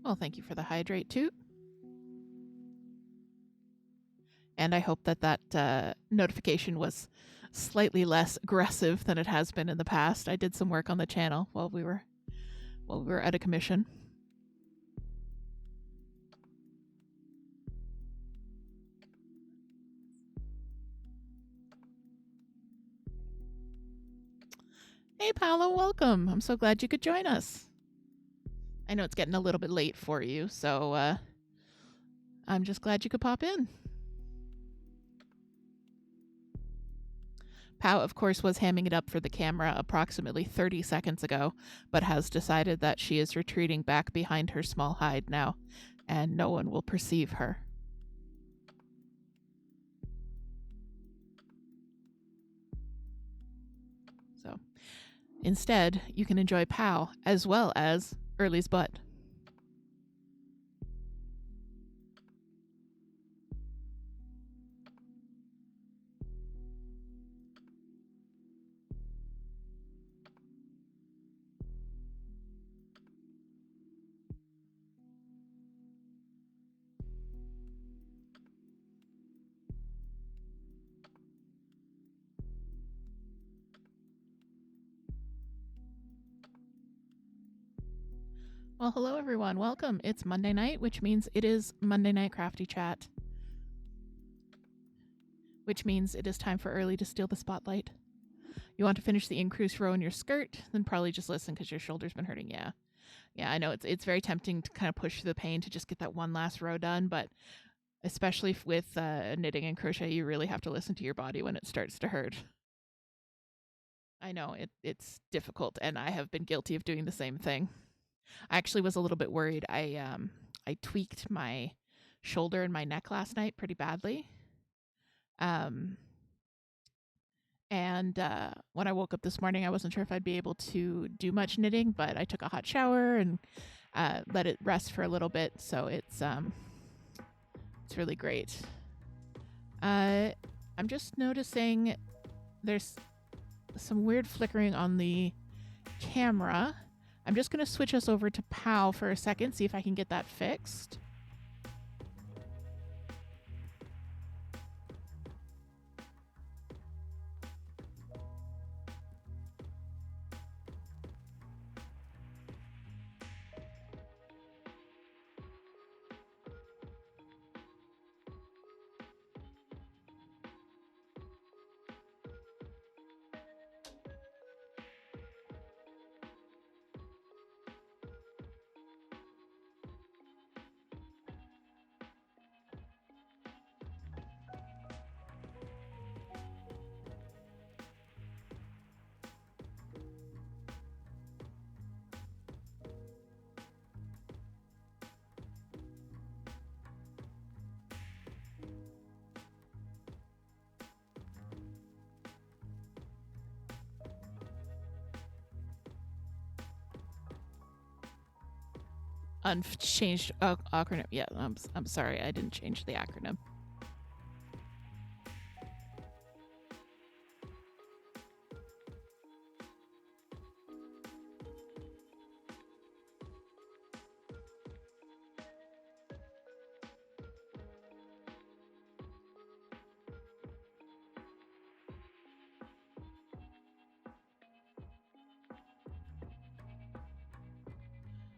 Well, thank you for the hydrate, too. And I hope that that notification was slightly less aggressive than it has been in the past. I did some work on the channel while we were at a commission. Hey, Paolo, welcome. I'm so glad you could join us. I know it's getting a little bit late for you, so I'm just glad you could pop in. Pau, of course, was hamming it up for the camera approximately 30 seconds ago, but has decided that she is retreating back behind her small hide now, and no one will perceive her. So, instead, you can enjoy Pau as well as Early's butt. Well, hello everyone. Welcome. It's Monday night, which means it is Monday Night Crafty Chat. Which means it is time for Early to steal the spotlight. You want to finish the increased row in your skirt, then probably just listen because your shoulder's been hurting. Yeah. Yeah, I know it's very tempting to kind of push through the pain to just get that one last row done, but especially with knitting and crochet, you really have to listen to your body when it starts to hurt. I know it's difficult, and I have been guilty of doing the same thing. I actually was a little bit worried. I tweaked my shoulder and my neck last night pretty badly. And when I woke up this morning, I wasn't sure if I'd be able to do much knitting, but I took a hot shower and let it rest for a little bit. So it's really great. I'm just noticing there's some weird flickering on the camera. I'm just going to switch us over to Pau for a second, see if I can get that fixed. Unchanged acronym. Yeah, I'm sorry, I didn't change the acronym.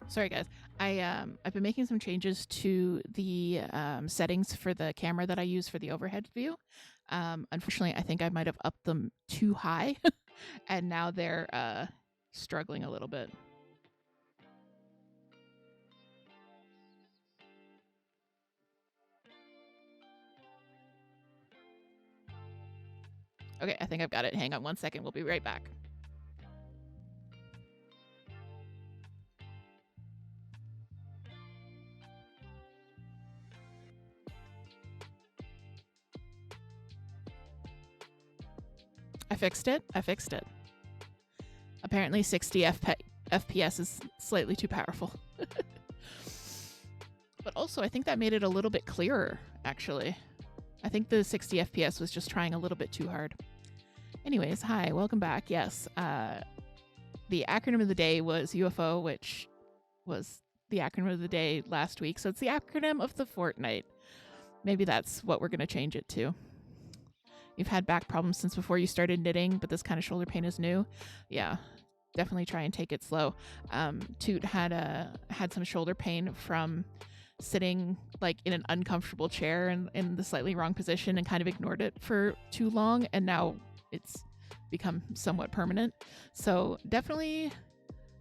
Sorry, guys. I've been making some changes to the settings for the camera that I use for the overhead view. Unfortunately, I think I might have upped them too high, and now they're struggling a little bit. Okay, I think I've got it. Hang on one second. We'll be right back. I fixed it. Apparently 60 FPS is slightly too powerful. But also, I think that made it a little bit clearer, actually. I think the 60 FPS was just trying a little bit too hard. Anyways, hi, welcome back. Yes, the acronym of the day was UFO, which was the acronym of the day last week, so it's the acronym of the fortnight. Maybe that's what we're going to change it to. You've had back problems since before you started knitting, but this kind of shoulder pain is new. Yeah, definitely try and take it slow. Toot had some shoulder pain from sitting like in an uncomfortable chair and in the slightly wrong position and kind of ignored it for too long, and now it's become somewhat permanent. So definitely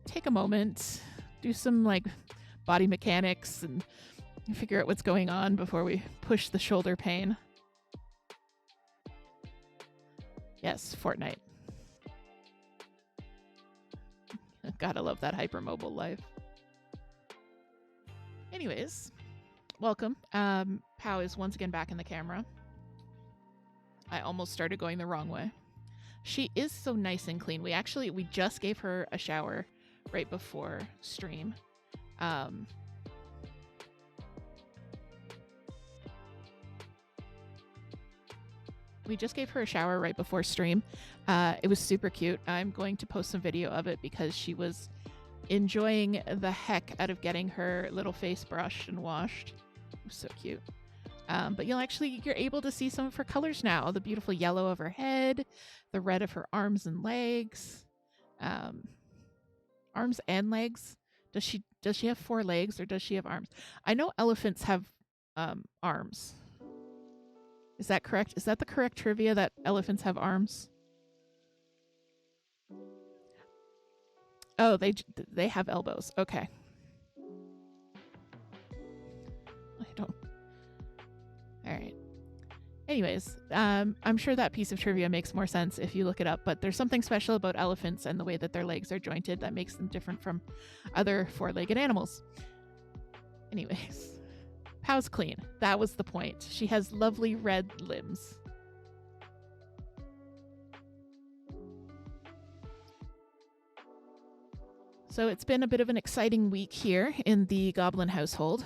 take a moment, do some like body mechanics and figure out what's going on before we push the shoulder pain. Yes, Fortnite. Gotta love that hypermobile life. Anyways, welcome. Pow is once again back in the camera. I almost started going the wrong way. She is so nice and clean. We just gave her a shower right before stream. We just gave her a shower right before stream. It was super cute. I'm going to post some video of it because she was enjoying the heck out of getting her little face brushed and washed. It was so cute. But you're able to see some of her colors now. The beautiful yellow of her head, the red of her arms and legs. Arms and legs. Does she have 4 legs or does she have arms? I know elephants have arms. Is that correct? Is that the correct trivia, that elephants have arms? Oh, they have elbows. Okay. I don't. All right. Anyways, I'm sure that piece of trivia makes more sense if you look it up, but there's something special about elephants and the way that their legs are jointed that makes them different from other 4-legged animals. Anyways, Pow's clean. That was the point. She has lovely red limbs. So it's been a bit of an exciting week here in the Goblin household.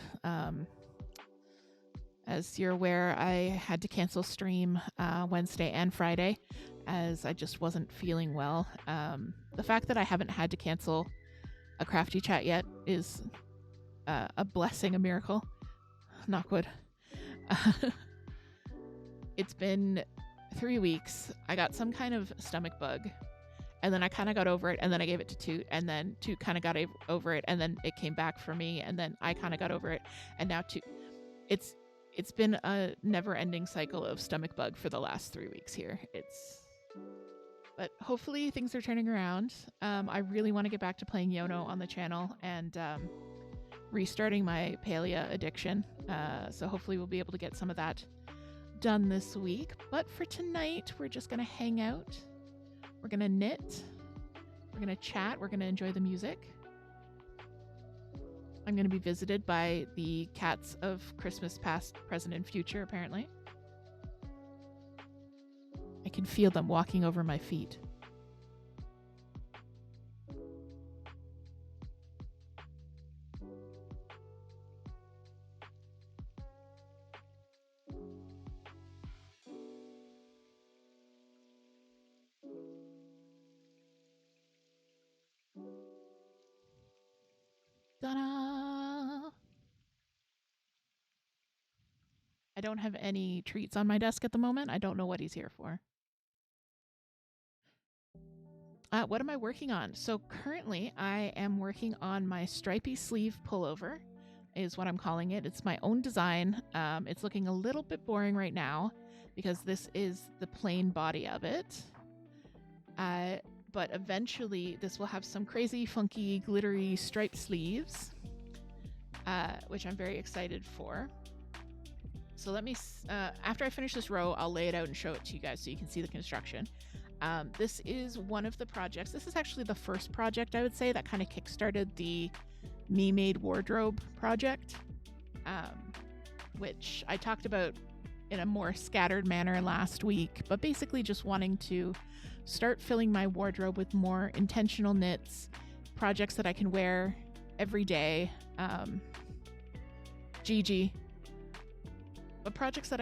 As you're aware, I had to cancel stream Wednesday and Friday as I just wasn't feeling well. The fact that I haven't had to cancel a Crafty chat yet is a blessing, a miracle. Knock wood. It's been 3 weeks. I got some kind of stomach bug, and then I kind of got over it, and then I gave it to Toot, and then Toot kind of got over it, and then it came back for me, and then I kind of got over it, and now Toot. It's been a never-ending cycle of stomach bug for the last 3 weeks here. But hopefully things are turning around. I really want to get back to playing Yono on the channel and restarting my Palia addiction. So hopefully we'll be able to get some of that done this week. But for tonight, we're just going to hang out. We're going to knit. We're going to chat. We're going to enjoy the music. I'm going to be visited by the cats of Christmas past, present, and future, apparently. I can feel them walking over my feet. Ta-da! I don't have any treats on my desk at the moment. I don't know what he's here for. What am I working on? So currently I am working on my stripy sleeve pullover, is what I'm calling it. It's my own design. It's looking a little bit boring right now because this is the plain body of it. But eventually this will have some crazy, funky, glittery striped sleeves, which I'm very excited for. So let me, after I finish this row, I'll lay it out and show it to you guys so you can see the construction. This is one of the projects. This is actually the first project, I would say, that kind of kickstarted the me-made wardrobe project, which I talked about in a more scattered manner last week, but basically just wanting to start filling my wardrobe with more intentional knits, projects that I can wear every day. GG. But projects that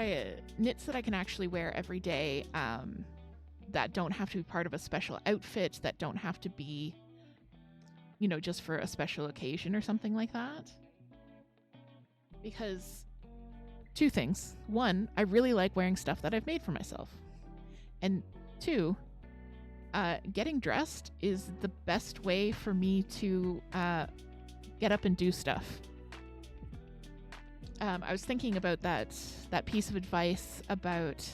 knits that I can actually wear every day, that don't have to be part of a special outfit, that don't have to be just for a special occasion or something like that. Because two things. One, I really like wearing stuff that I've made for myself. And two, getting dressed is the best way for me to get up and do stuff. I was thinking about that piece of advice about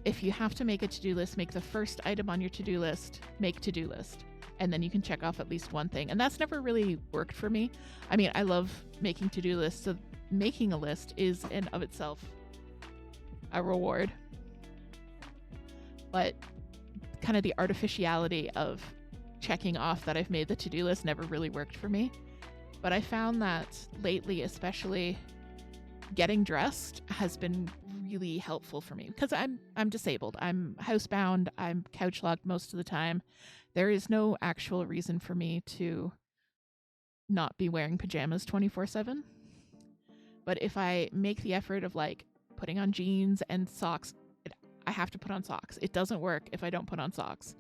if you have to make a to-do list, make the first item on your to-do list, make to-do list. And then you can check off at least one thing. And that's never really worked for me. I mean, I love making to-do lists. So making a list is in of itself a reward. But kind of the artificiality of checking off that I've made the to-do list never really worked for me. But I found that lately, especially, getting dressed has been really helpful for me because I'm disabled. I'm housebound. I'm couch locked most of the time. There is no actual reason for me to not be wearing pajamas 24/7. But if I make the effort of like putting on jeans and socks, I have to put on socks. It doesn't work if I don't put on socks.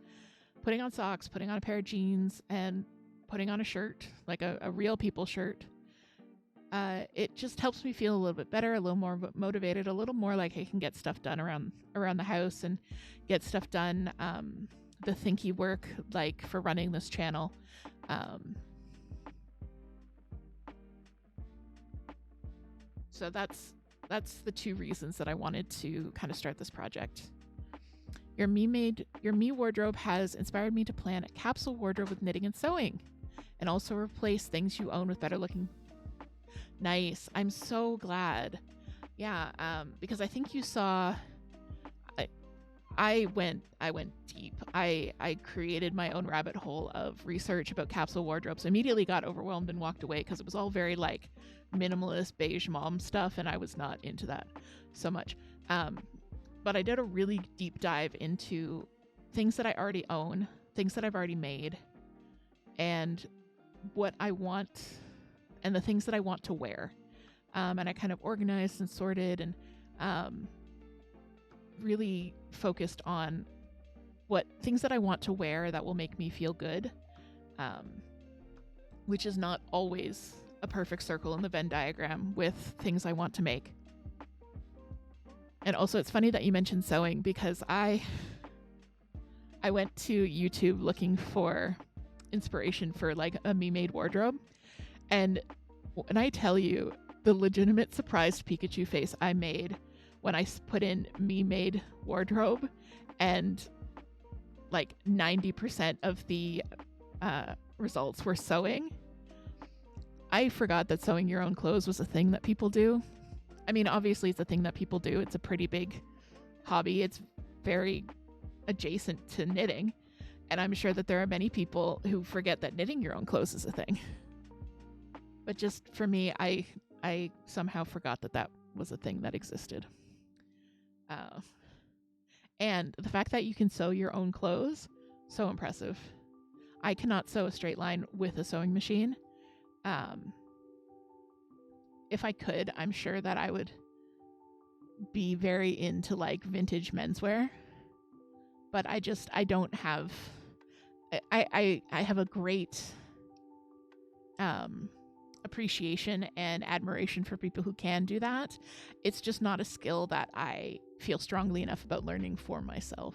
Putting on socks, putting on a pair of jeans, and putting on a shirt, like a real people shirt, it just helps me feel a little bit better, a little more motivated, a little more like I can get stuff done around the house and get stuff done, the thinky work, like for running this channel. So that's the two reasons that I wanted to kind of start this project. Your me wardrobe has inspired me to plan a capsule wardrobe with knitting and sewing, and also replace things you own with better looking. Nice. I'm so glad. Yeah, because I think you saw. I went deep. I created my own rabbit hole of research about capsule wardrobes. Immediately got overwhelmed and walked away because it was all very like minimalist beige mom stuff, and I was not into that so much. But I did a really deep dive into things that I already own, things that I've already made, and what I want, and the things that I want to wear. And I kind of organized and sorted and really focused on what things that I want to wear that will make me feel good, which is not always a perfect circle in the Venn diagram with things I want to make. And also, it's funny that you mentioned sewing because I went to YouTube looking for inspiration for like a me-made wardrobe, and when I tell you the legitimate surprised Pikachu face I made when I put in me-made wardrobe, and like 90% of the results were sewing. I forgot that sewing your own clothes was a thing that people do. I mean, obviously it's a thing that people do. It's a pretty big hobby. It's very adjacent to knitting. And I'm sure that there are many people who forget that knitting your own clothes is a thing. But just for me, I somehow forgot that was a thing that existed. And the fact that you can sew your own clothes, so impressive. I cannot sew a straight line with a sewing machine. If I could, I'm sure that I would be very into like vintage menswear. But I don't have, I have a great appreciation and admiration for people who can do that. It's just not a skill that I feel strongly enough about learning for myself.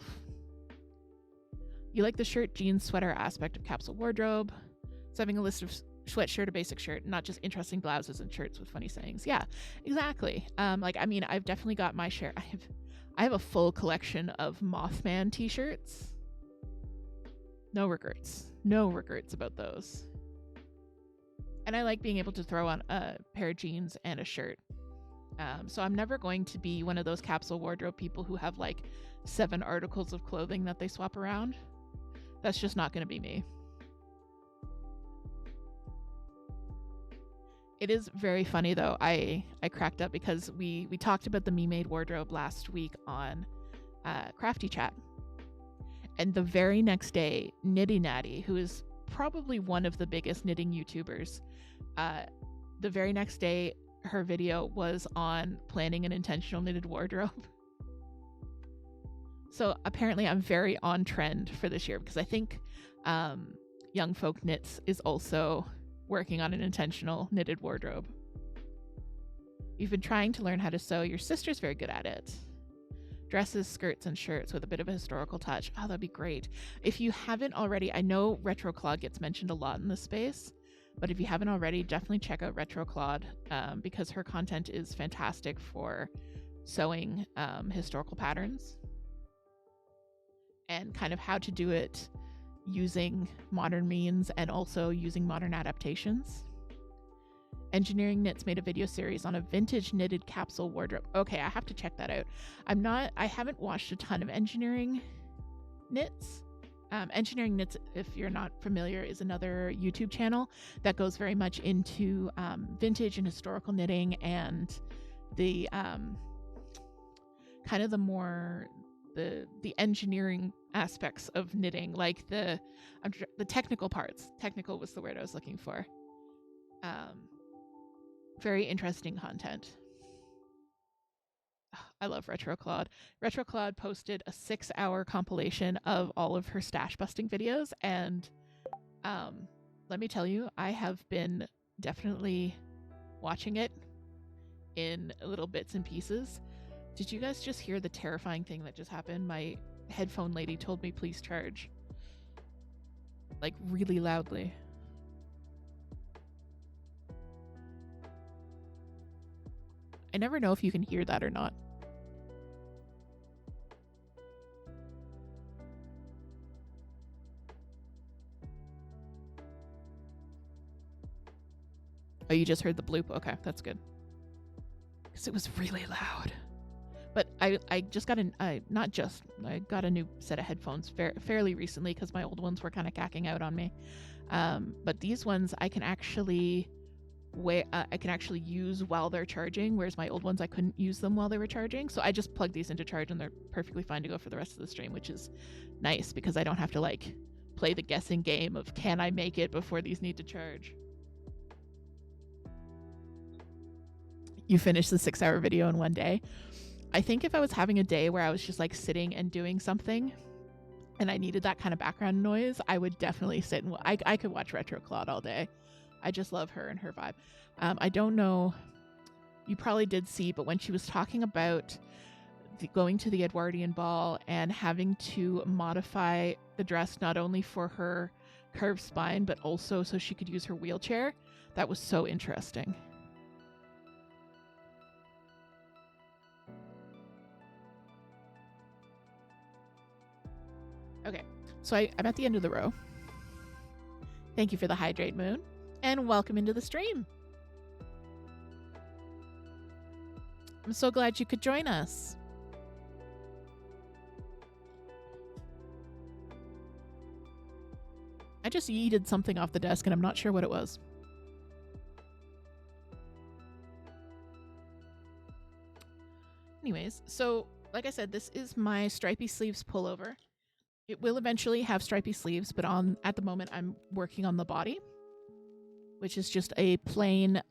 You like the shirt, jeans, sweater aspect of capsule wardrobe. So having a list of sweatshirt, a basic shirt, not just interesting blouses and shirts with funny sayings. Yeah, exactly. I've definitely got my share. I have a full collection of Mothman t-shirts. No regrets about those. And I like being able to throw on a pair of jeans and a shirt. So I'm never going to be one of those capsule wardrobe people who have like 7 articles of clothing that they swap around. That's just not going to be me. It is very funny though. I cracked up because we talked about the me-made wardrobe last week on Crafty chat. And the very next day, Nitty Natty, who is probably one of the biggest knitting YouTubers, the very next day, her video was on planning an intentional knitted wardrobe. So apparently I'm very on trend for this year because I think Young Folk Knits is also working on an intentional knitted wardrobe. You've been trying to learn how to sew. Your sister's very good at it. Dresses, skirts, and shirts with a bit of a historical touch. Oh, that'd be great. If you haven't already, I know Retro Claude gets mentioned a lot in this space, but if you haven't already, definitely check out Retro Claude because her content is fantastic for sewing historical patterns and kind of how to do it using modern means and also using modern adaptations. Engineering Knits made a video series on a vintage knitted capsule wardrobe. Okay, I have to check that out. I haven't watched a ton of Engineering Knits. Engineering Knits, if you're not familiar, is another YouTube channel that goes very much into vintage and historical knitting and the kind of the more the engineering aspects of knitting, like the technical parts. Technical was the word I was looking for. Very interesting content. I love Retro Claude. Retro Claude posted a 6-hour compilation of all of her stash busting videos, and let me tell you, I have been definitely watching it in little bits and pieces. Did you guys just hear the terrifying thing that just happened? My headphone lady told me please charge, like really loudly. I never know if you can hear that or not. Oh, you just heard the bloop? Okay, that's good. Because it was really loud. But I just got I got a new set of headphones fairly recently because my old ones were kind of cacking out on me. But these ones I can actually use while they're charging, whereas my old ones I couldn't use them while they were charging. So I just plug these into charge and they're perfectly fine to go for the rest of the stream, which is nice because I don't have to like play the guessing game of can I make it before these need to charge. You finished the 6-hour video in one day. I think if I was having a day where I was just like sitting and doing something and I needed that kind of background noise, I would definitely sit and I could watch Retro Claude all day. I just love her and her vibe. I don't know, you probably did see, but when she was talking about going to the Edwardian ball and having to modify the dress not only for her curved spine, but also so she could use her wheelchair, that was so interesting. Okay, so I'm at the end of the row. Thank you for the hydrate, Moon. And welcome into the stream. I'm so glad you could join us. I just yeeted something off the desk and I'm not sure what it was. Anyways, so like I said, this is my stripy sleeves pullover. It will eventually have stripy sleeves, but at the moment I'm working on the body, which is just a plain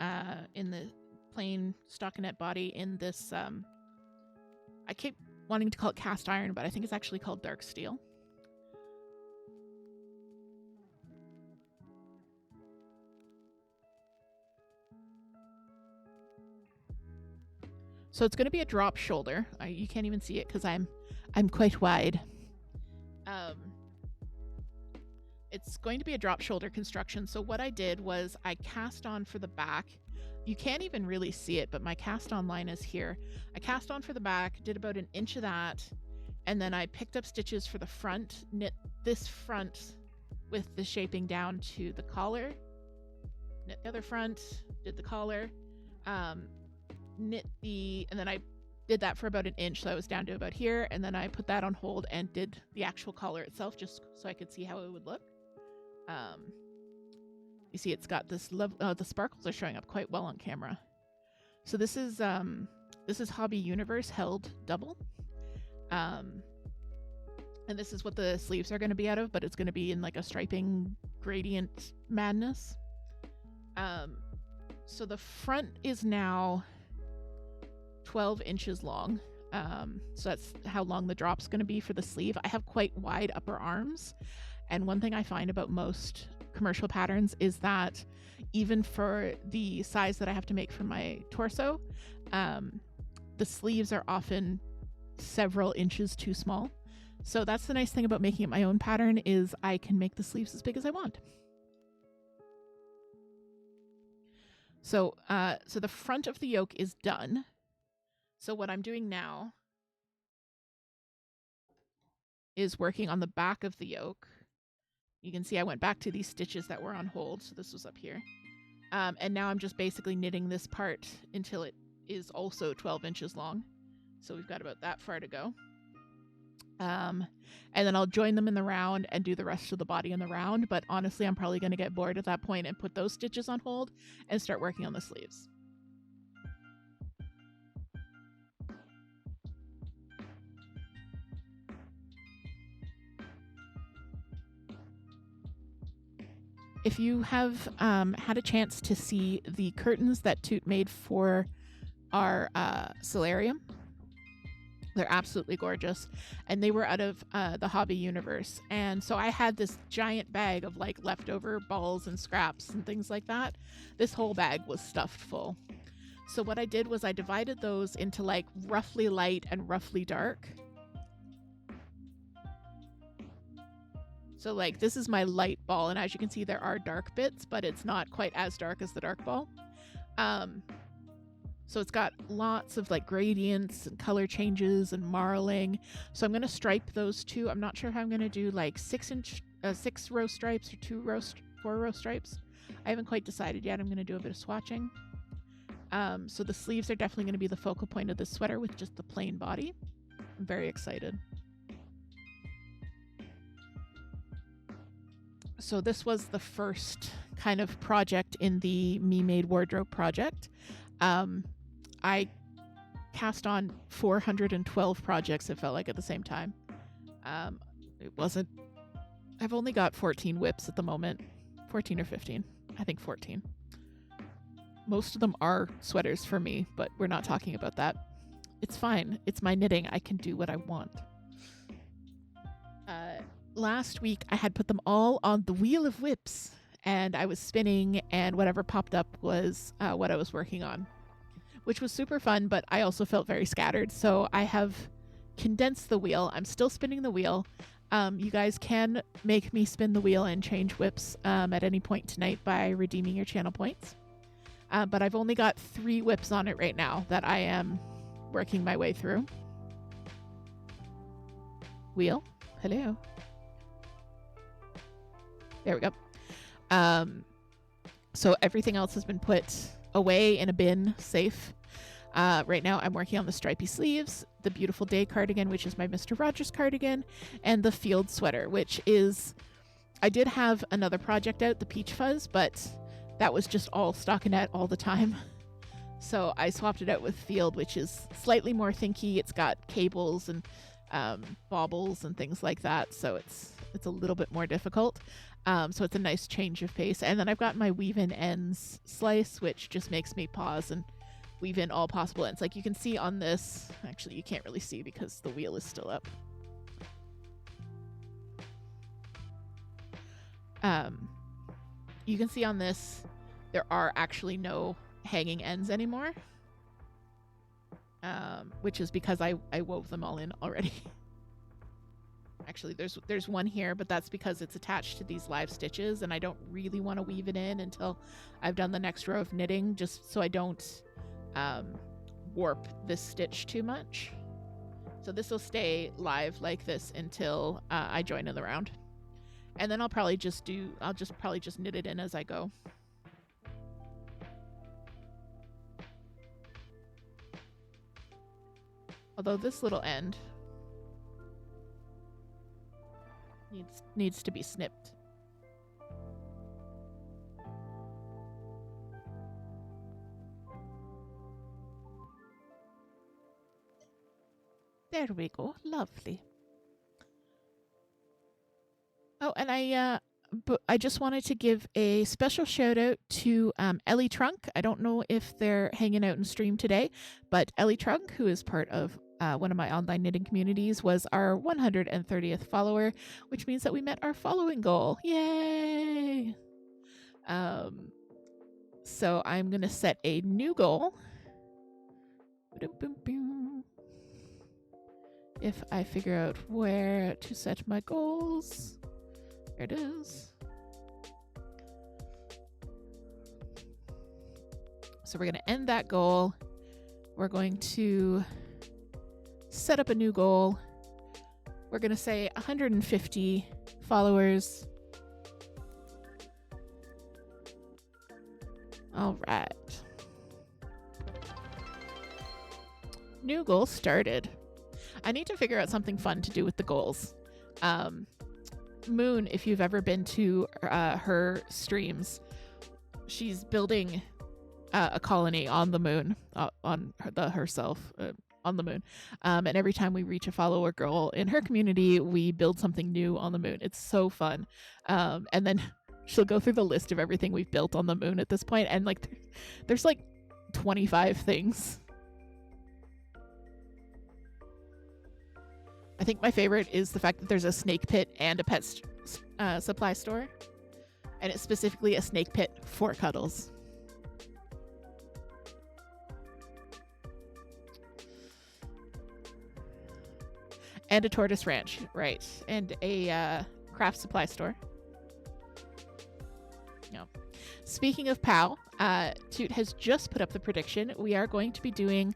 plain stockinette body in this I keep wanting to call it cast iron, but I think it's actually called dark steel. So it's going to be a drop shoulder. You can't even see it because I'm quite wide. It's going to be a drop shoulder construction. So what I did was I cast on for the back. You can't even really see it, but my cast on line is here. I cast on for the back, did about an inch of that, and then I picked up stitches for the front, knit this front with the shaping down to the collar, knit the other front, did the collar, and then I did that for about an inch, so I was down to about here, and then I put that on hold and did the actual collar itself just so I could see how it would look. You see it's got this the sparkles are showing up quite well on camera. So this is Hobby Universe held double. And this is what the sleeves are going to be out of, but it's going to be in like a striping gradient madness. So the front is now 12 inches long. So that's how long the drop's going to be for the sleeve. I have quite wide upper arms. And one thing I find about most commercial patterns is that even for the size that I have to make for my torso, the sleeves are often several inches too small. So that's the nice thing about making it my own pattern, is I can make the sleeves as big as I want. So so the front of the yoke is done. So what I'm doing now is working on the back of the yoke. You can see I went back to these stitches that were on hold. So this was up here. And now I'm just basically knitting this part until it is also 12 inches long. So we've got about that far to go. And then I'll join them in the round and do the rest of the body in the round. But honestly, I'm probably going to get bored at that point and put those stitches on hold and start working on the sleeves. If you have had a chance to see the curtains that Toot made for our solarium, they're absolutely gorgeous, and they were out of the hobby universe. And so I had this giant bag of like leftover balls and scraps and things like that. This whole bag was stuffed full. So what I did was I divided those into like roughly light and roughly dark. So like this is my light ball, and as you can see there are dark bits, but it's not quite as dark as the dark ball. So it's got lots of like gradients and color changes and marling. So I'm going to stripe those two. I'm not sure how I'm going to do like 6 row stripes or 4 row stripes. I haven't quite decided yet. I'm going to do a bit of swatching. So the sleeves are definitely going to be the focal point of this sweater with just the plain body. I'm very excited. So this was the first kind of project in the Me Made Wardrobe project. I cast on 412 projects, it felt like, at the same time. I've only got 14 whips at the moment. 14 or 15. I think 14. Most of them are sweaters for me, but we're not talking about that. It's fine. It's my knitting. I can do what I want. Last week, I had put them all on the wheel of whips, and I was spinning, and whatever popped up was what I was working on, which was super fun, but I also felt very scattered. So I have condensed the wheel. I'm still spinning the wheel. You guys can make me spin the wheel and change whips at any point tonight by redeeming your channel points. But I've only got 3 whips on it right now that I am working my way through. Wheel, hello. There we go. So everything else has been put away in a bin, safe. Right now I'm working on the stripy sleeves, the Beautiful Day cardigan, which is my Mr. Rogers cardigan, and the field sweater, which is, I did have another project out, the Peach Fuzz, but that was just all stockinette all the time. So I swapped it out with field, which is slightly more thinky. It's got cables and baubles and things like that. So it's a little bit more difficult. So it's a nice change of pace. And then I've got my weave in ends slice, which just makes me pause and weave in all possible ends. Like you can see on this, actually you can't really see because the wheel is still up. You can see on this, there are actually no hanging ends anymore. Which is because I wove them all in already. Actually, there's one here, but that's because it's attached to these live stitches, and I don't really want to weave it in until I've done the next row of knitting, just so I don't warp this stitch too much. So this will stay live like this until I join in the round. And then I'll probably just knit it in as I go. Although this little end needs to be snipped. There we go. Lovely. Oh, and I just wanted to give a special shout out to Ellie Trunk. I don't know if they're hanging out in stream today, but Ellie Trunk, who is part of one of my online knitting communities, was our 130th follower, which means that we met our following goal. Yay! So I'm going to set a new goal. If I figure out where to set my goals. There it is. So we're going to end that goal. We're going to set up a new goal. We're going to say 150 followers. All right. New goal started. I need to figure out something fun to do with the goals. Moon, if you've ever been to her streams, she's building a colony on the moon, on herself on the moon. And every time we reach a follower goal in her community, we build something new on the moon. It's so fun. And then she'll go through the list of everything we've built on the moon at this point, and like there's like 25 things. I think my favorite is the fact that there's a snake pit and a pet supply store, and it's specifically a snake pit for Cuddles. And a tortoise ranch, right? And a craft supply store. No. Speaking of POW, Toot has just put up the prediction. We are going to be doing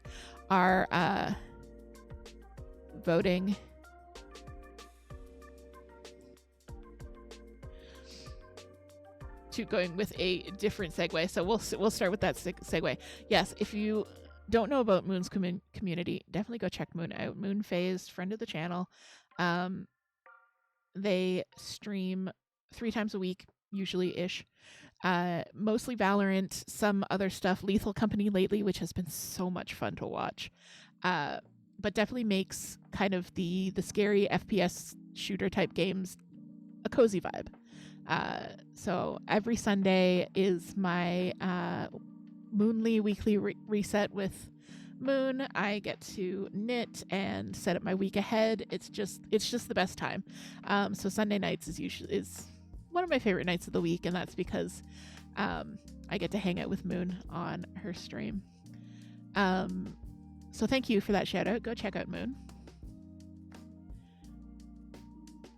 our voting. Toot going with a different segue, so we'll start with that segue. Yes, if you don't know about Moon's community, definitely go check Moon out. Moon Phased, friend of the channel. They stream 3 times a week, usually-ish. Mostly Valorant, some other stuff, Lethal Company lately, which has been so much fun to watch. But definitely makes kind of the scary FPS shooter type games a cozy vibe. So every Sunday is my Moonly weekly reset with Moon. I get to knit and set up my week ahead. It's just the best time. So Sunday nights is one of my favorite nights of the week, and that's because I get to hang out with Moon on her stream. So thank you for that shout out. Go check out Moon.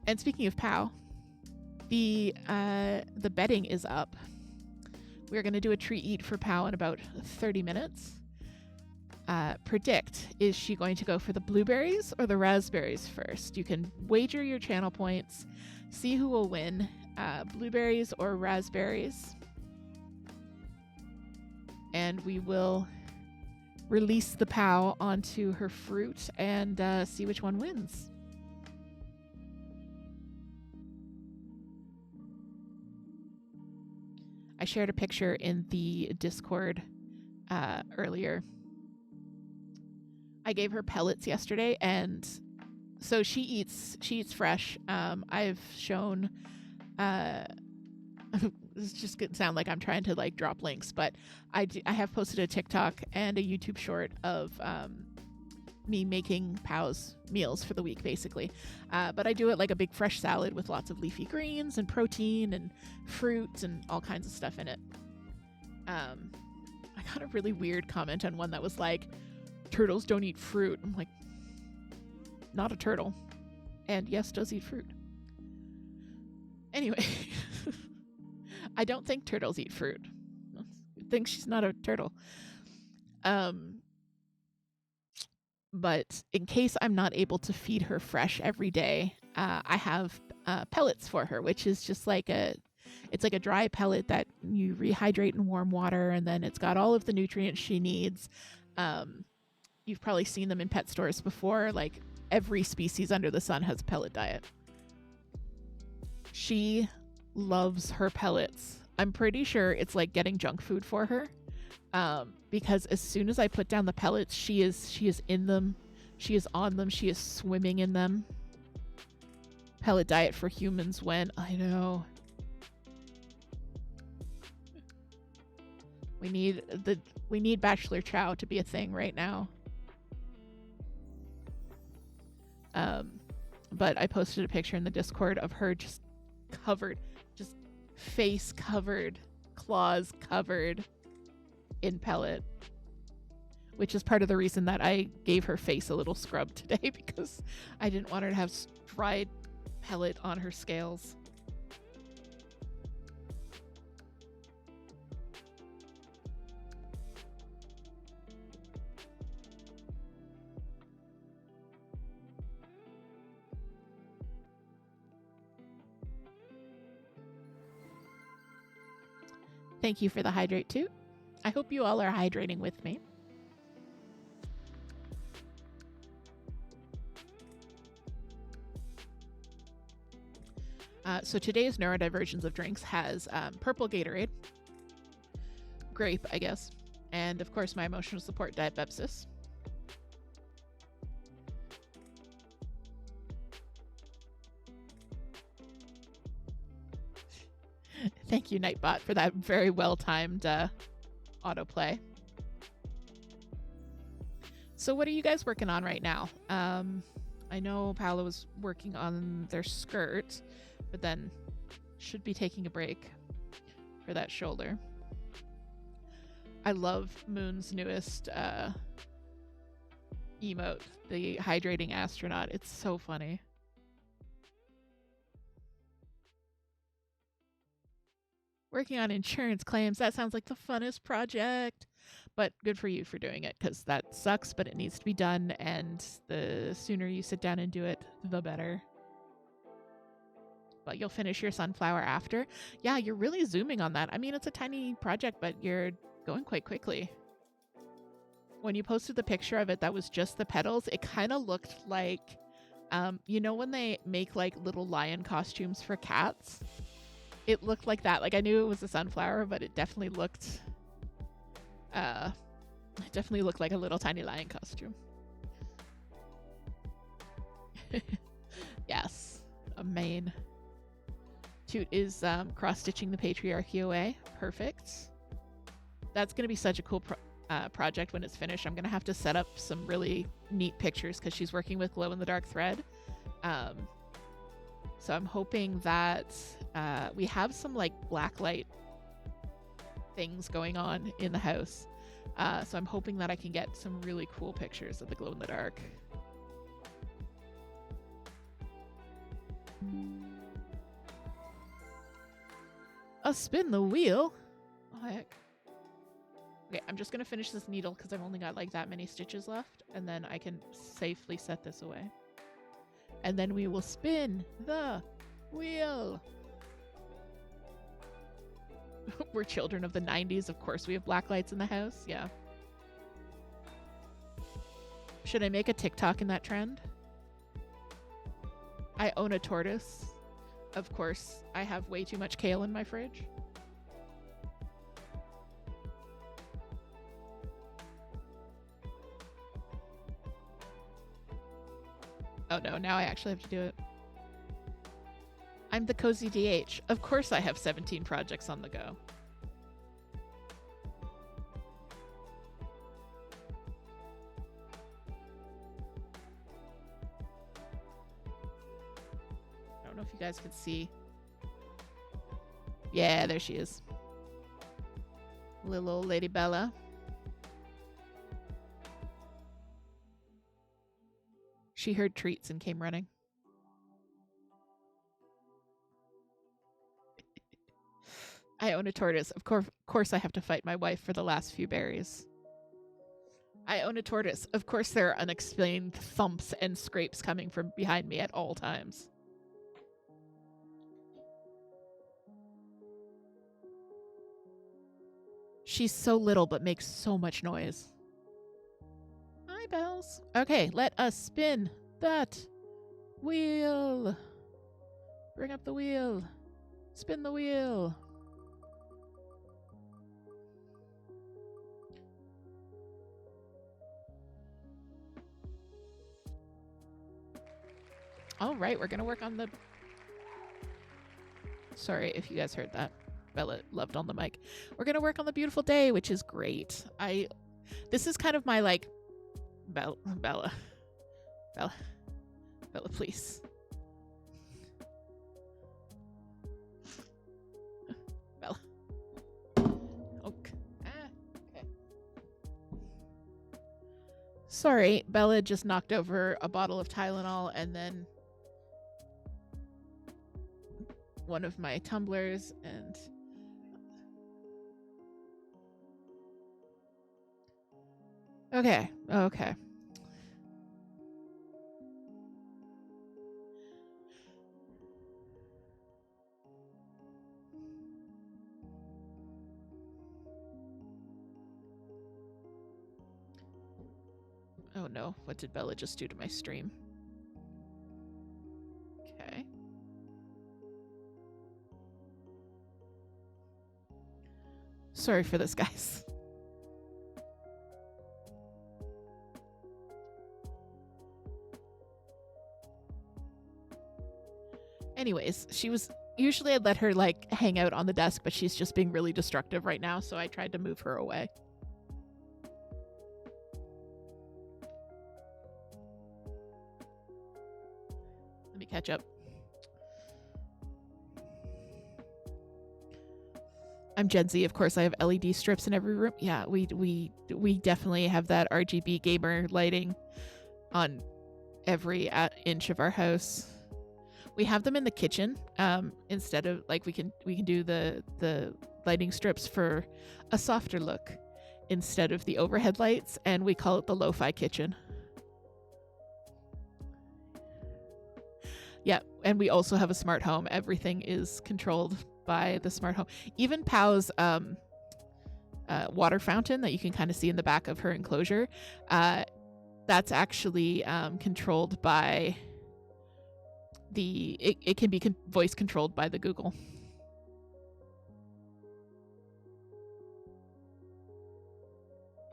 And speaking of POW, the betting is up. We're going to do a treat eat for POW in about 30 minutes. Predict, is she going to go for the blueberries or the raspberries first? You can wager your channel points, see who will win, blueberries or raspberries. And we will release the POW onto her fruit and see which one wins. I shared a picture in the Discord earlier. I gave her pellets yesterday, and so she eats fresh. I've shown this is just gonna sound like I'm trying to like drop links, but I have posted a TikTok and a YouTube short of me making POW's meals for the week, basically. But I do it like a big fresh salad with lots of leafy greens and protein and fruit and all kinds of stuff in it. I got a really weird comment on one that was like, turtles don't eat fruit. I'm like, not a turtle. And yes, does eat fruit. Anyway, I don't think turtles eat fruit. I think she's not a turtle. But in case I'm not able to feed her fresh every day, I have pellets for her, which is just like it's like a dry pellet that you rehydrate in warm water, and then it's got all of the nutrients she needs. You've probably seen them in pet stores before. Like every species under the sun has a pellet diet. She loves her pellets. I'm pretty sure it's like getting junk food for her. Because as soon as I put down the pellets, she is in them. She is on them. She is swimming in them. Pellet diet for humans when I know. We need Bachelor Chow to be a thing right now. But I posted a picture in the Discord of her just covered, just face covered, claws covered in pellet, which is part of the reason that I gave her face a little scrub today, because I didn't want her to have dried pellet on her scales. Thank you for the hydrate too. I hope you all are hydrating with me. So today's neurodivergence of drinks has purple Gatorade, grape, I guess, and of course my emotional support diet Bepsis. Thank you, Nightbot, for that very well-timed autoplay. So what are you guys working on right now? I know Paola was working on their skirt, but then should be taking a break for that shoulder. I love Moon's newest emote, the hydrating astronaut. It's so funny. Working on insurance claims. That sounds like the funnest project. But good for you for doing it, because that sucks, but it needs to be done, and the sooner you sit down and do it, the better. But you'll finish your sunflower after. Yeah, you're really zooming on that. I mean, it's a tiny project, but you're going quite quickly. When you posted the picture of it, that was just the petals. It kind of looked like, you know, when they make like little lion costumes for cats? It looked like that. Like, I knew it was a sunflower, but it definitely looked like a little tiny lion costume. Yes, a main. Toot is cross-stitching the patriarchy away. Perfect. That's going to be such a cool project when it's finished. I'm going to have to set up some really neat pictures because she's working with glow-in-the-dark thread. So I'm hoping that we have some like blacklight things going on in the house. So I'm hoping that I can get some really cool pictures of the glow-in-the-dark. A spin the wheel? Oh, heck. Okay, I'm just going to finish this needle because I've only got like that many stitches left, and then I can safely set this away. And then we will spin the wheel. We're children of the 90s. Of course we have black lights in the house. Yeah. Should I make a TikTok in that trend? I own a tortoise. Of course, I have way too much kale in my fridge. Oh no, now I actually have to do it. I'm the cozy DH. Of course I have 17 projects on the go. I don't know if you guys can see. Yeah, there she is. Little old Lady Bella. She heard treats and came running. I own a tortoise. Of course I have to fight my wife for the last few berries. I own a tortoise. Of course there are unexplained thumps and scrapes coming from behind me at all times. She's so little but makes so much noise. Hi, Bells. Okay, let us spin that wheel. Bring up the wheel. Spin the wheel. All right, we're going to work on the... Sorry if you guys heard that. Bella loved on the mic. We're going to work on the beautiful day, which is great. This is kind of my, like... Bella, please. Bella. Sorry, Bella just knocked over a bottle of Tylenol and then one of my tumblers and... Okay. Oh no, what did Bella just do to my stream? Okay. Sorry for this, guys. Anyways, she was... Usually I'd let her, like, hang out on the desk, but she's just being really destructive right now, so I tried to move her away. Let me catch up. I'm Gen Z, of course. I have LED strips in every room. Yeah, we definitely have that RGB gamer lighting on every inch of our house. We have them in the kitchen instead of, like, we can do the lighting strips for a softer look instead of the overhead lights, and we call it the lo-fi kitchen. Yeah, and we also have a smart home. Everything is controlled by the smart home. Even Pow's water fountain that you can kind of see in the back of her enclosure, that's actually controlled by it can be voice controlled by the Google.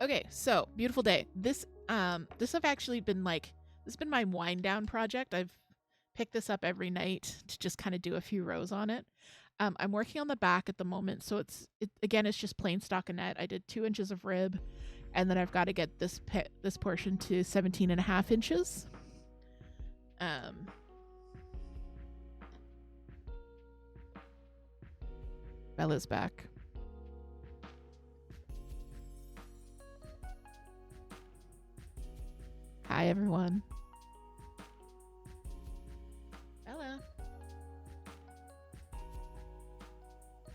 Okay, so beautiful day. This have actually been this has been my wind down project. I've picked this up every night to just kind of do a few rows on it. I'm working on the back at the moment, so it's just plain stockinette. I did 2 inches of rib, and then I've got to get this portion to 17.5 inches. Bella's back. Hi, everyone. Bella.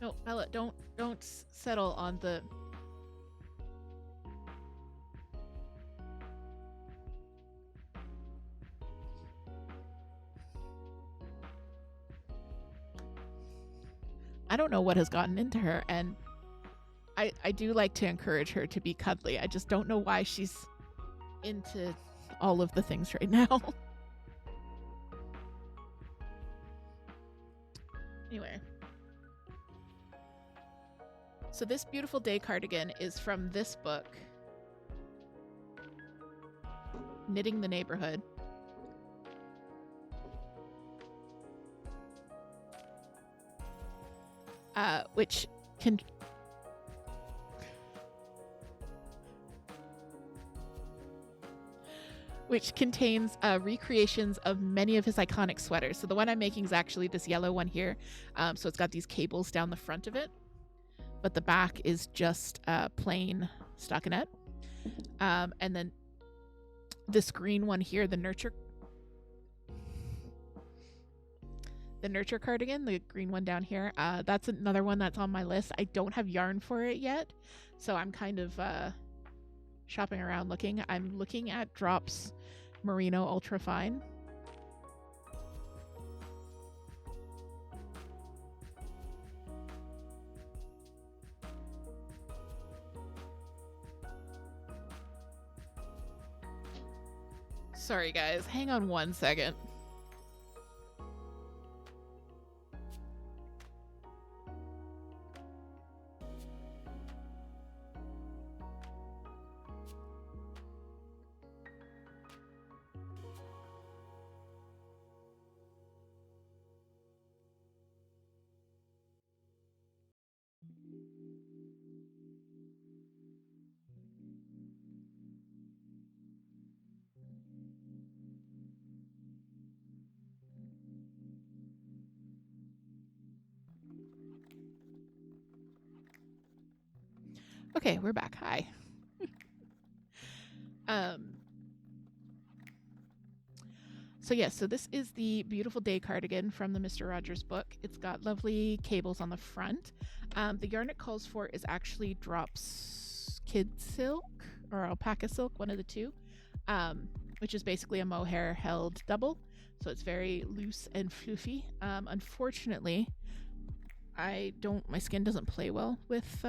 No, Bella, don't settle on the... I don't know what has gotten into her, and I do like to encourage her to be cuddly. I just don't know why she's into all of the things right now. Anyway. So this beautiful day cardigan is from this book, Knitting the Neighborhood. Which contains recreations of many of his iconic sweaters. So the one I'm making is actually this yellow one here. So it's got these cables down the front of it, but the back is just plain stockinette. And then this green one here, the nurture cardigan, the green one down here, that's another one that's on my list. I don't have yarn for it yet, so I'm kind of shopping around looking. I'm looking at Drops Merino Ultra Fine. Sorry guys, hang on 1 second. Okay, we're back. Hi. So yes, so this is the Beautiful Day cardigan from the Mr. Rogers book. It's got lovely cables on the front. The yarn it calls for is actually Drops Kid Silk or Alpaca Silk, one of the two, which is basically a mohair held double. So it's very loose and fluffy. Unfortunately, my skin doesn't play well with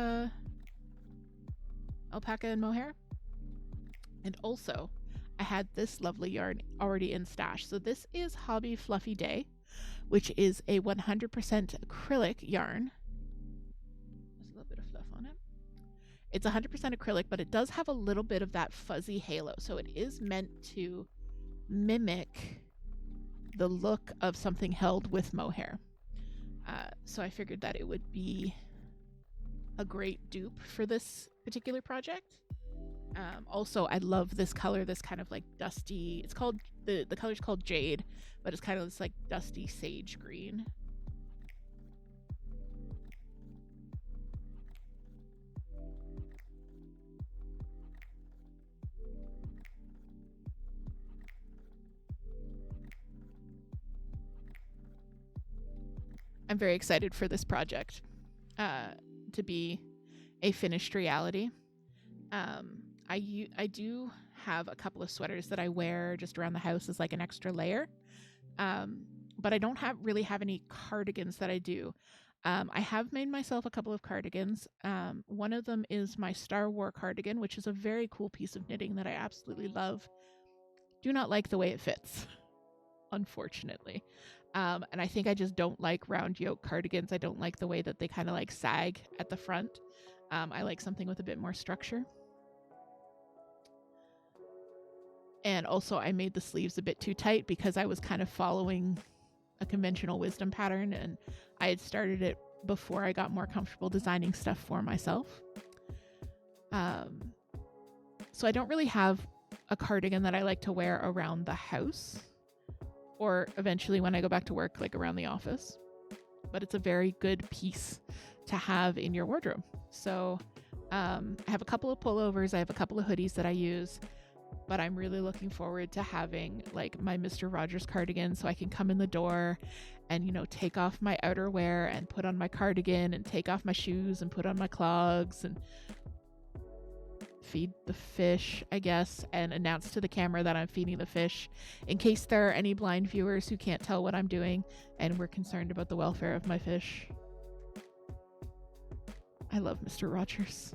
alpaca and mohair. And also, I had this lovely yarn already in stash. So this is Hobby Fluffy Day, which is a 100% acrylic yarn. There's a little bit of fluff on it. It's 100% acrylic, but it does have a little bit of that fuzzy halo. So it is meant to mimic the look of something held with mohair. So I figured that it would be a great dupe for this particular project. Also, I love this color, this kind of like dusty, it's called, the color's called Jade, but it's kind of this like dusty sage green. I'm very excited for this project to be a finished reality. I do have a couple of sweaters that I wear just around the house as like an extra layer, but I don't really have any cardigans that I do. I have made myself a couple of cardigans. One of them is my Star Wars cardigan, which is a very cool piece of knitting that I absolutely love. Do not like the way it fits, unfortunately. And I think I just don't like round yoke cardigans. I don't like the way that they kind of like sag at the front. I like something with a bit more structure. And also I made the sleeves a bit too tight because I was kind of following a conventional wisdom pattern, and I had started it before I got more comfortable designing stuff for myself. So I don't really have a cardigan that I like to wear around the house, or eventually when I go back to work, like around the office. But it's a very good piece to have in your wardrobe. So I have a couple of pullovers, I have a couple of hoodies that I use, but I'm really looking forward to having like my Mr. Rogers cardigan so I can come in the door and, you know, take off my outerwear and put on my cardigan and take off my shoes and put on my clogs and feed the fish, I guess, and announce to the camera that I'm feeding the fish in case there are any blind viewers who can't tell what I'm doing and we're concerned about the welfare of my fish. I love Mr. Rogers.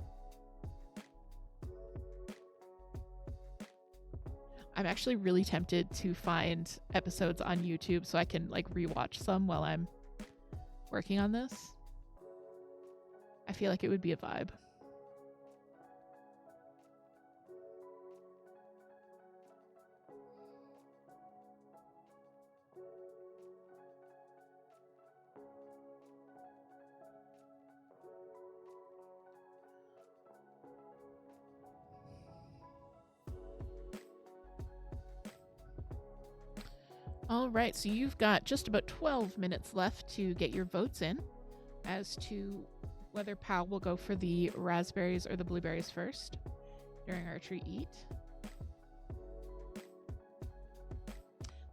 I'm actually really tempted to find episodes on YouTube so I can like rewatch some while I'm working on this. I feel like it would be a vibe. All right, so you've got just about 12 minutes left to get your votes in as to whether Pal will go for the raspberries or the blueberries first during our treat eat.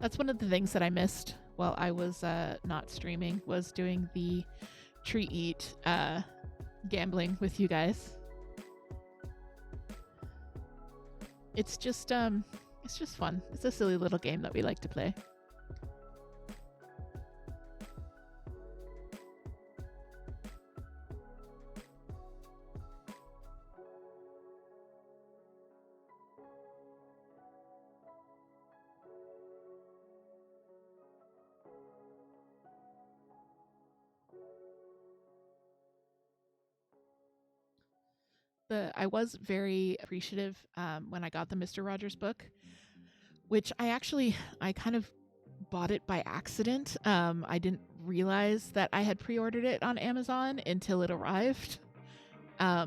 That's one of the things that I missed while I was not streaming, was doing the treat eat gambling with you guys. It's just fun. It's a silly little game that we like to play. I was very appreciative when I got the Mr. Rogers book, which I kind of bought it by accident. I didn't realize that I had pre-ordered it on Amazon until it arrived,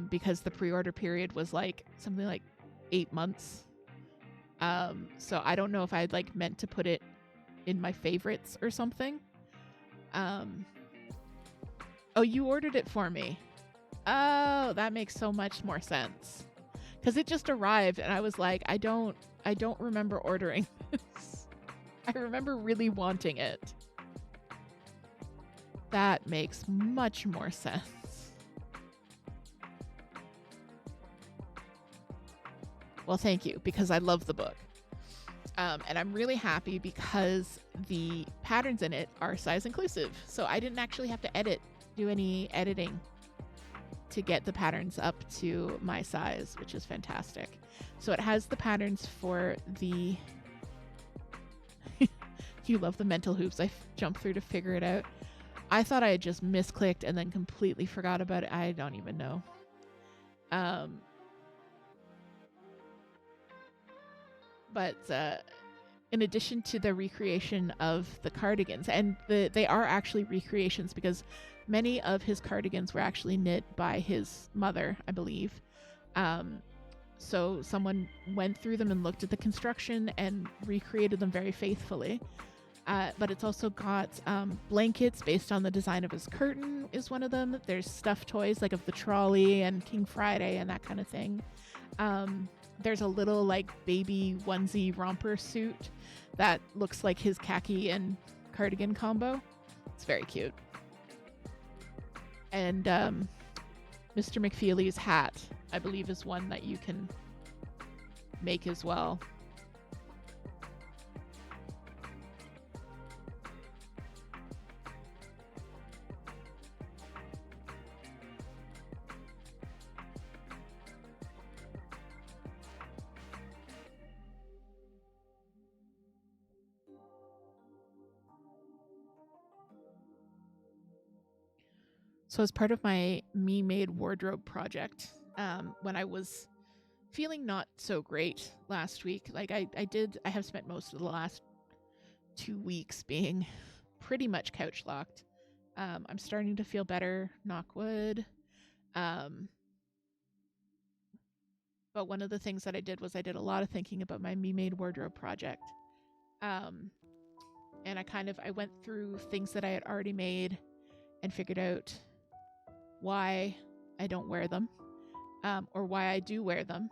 because the pre-order period was like something like 8 months. So I don't know if I'd like meant to put it in my favorites or something. Oh, you ordered it for me. Oh, that makes so much more sense. Because it just arrived and I was like, I don't remember ordering this. I remember really wanting it. That makes much more sense. Well, thank you, because I love the book. And I'm really happy because the patterns in it are size inclusive. So I didn't actually have to do any editing to get the patterns up to my size, which is fantastic. So it has the patterns for the... You love the mental hoops. I jumped through to figure it out. I thought I had just misclicked and then completely forgot about it. I don't even know. But in addition to the recreation of the cardigans, and they are actually recreations because many of his cardigans were actually knit by his mother, I believe. So someone went through them and looked at the construction and recreated them very faithfully. But it's also got blankets based on the design of his curtain is one of them. There's stuffed toys like of the trolley and King Friday and that kind of thing. There's a little like baby onesie romper suit that looks like his khaki and cardigan combo. It's very cute. And Mr. McFeely's hat, I believe, is one that you can make as well. So as part of my me-made wardrobe project, when I was feeling not so great last week, like I have spent most of the last 2 weeks being pretty much couch locked. I'm starting to feel better, knock wood. But one of the things that I did was I did a lot of thinking about my me-made wardrobe project. And I went through things that I had already made and figured out why I don't wear them, or why I do wear them.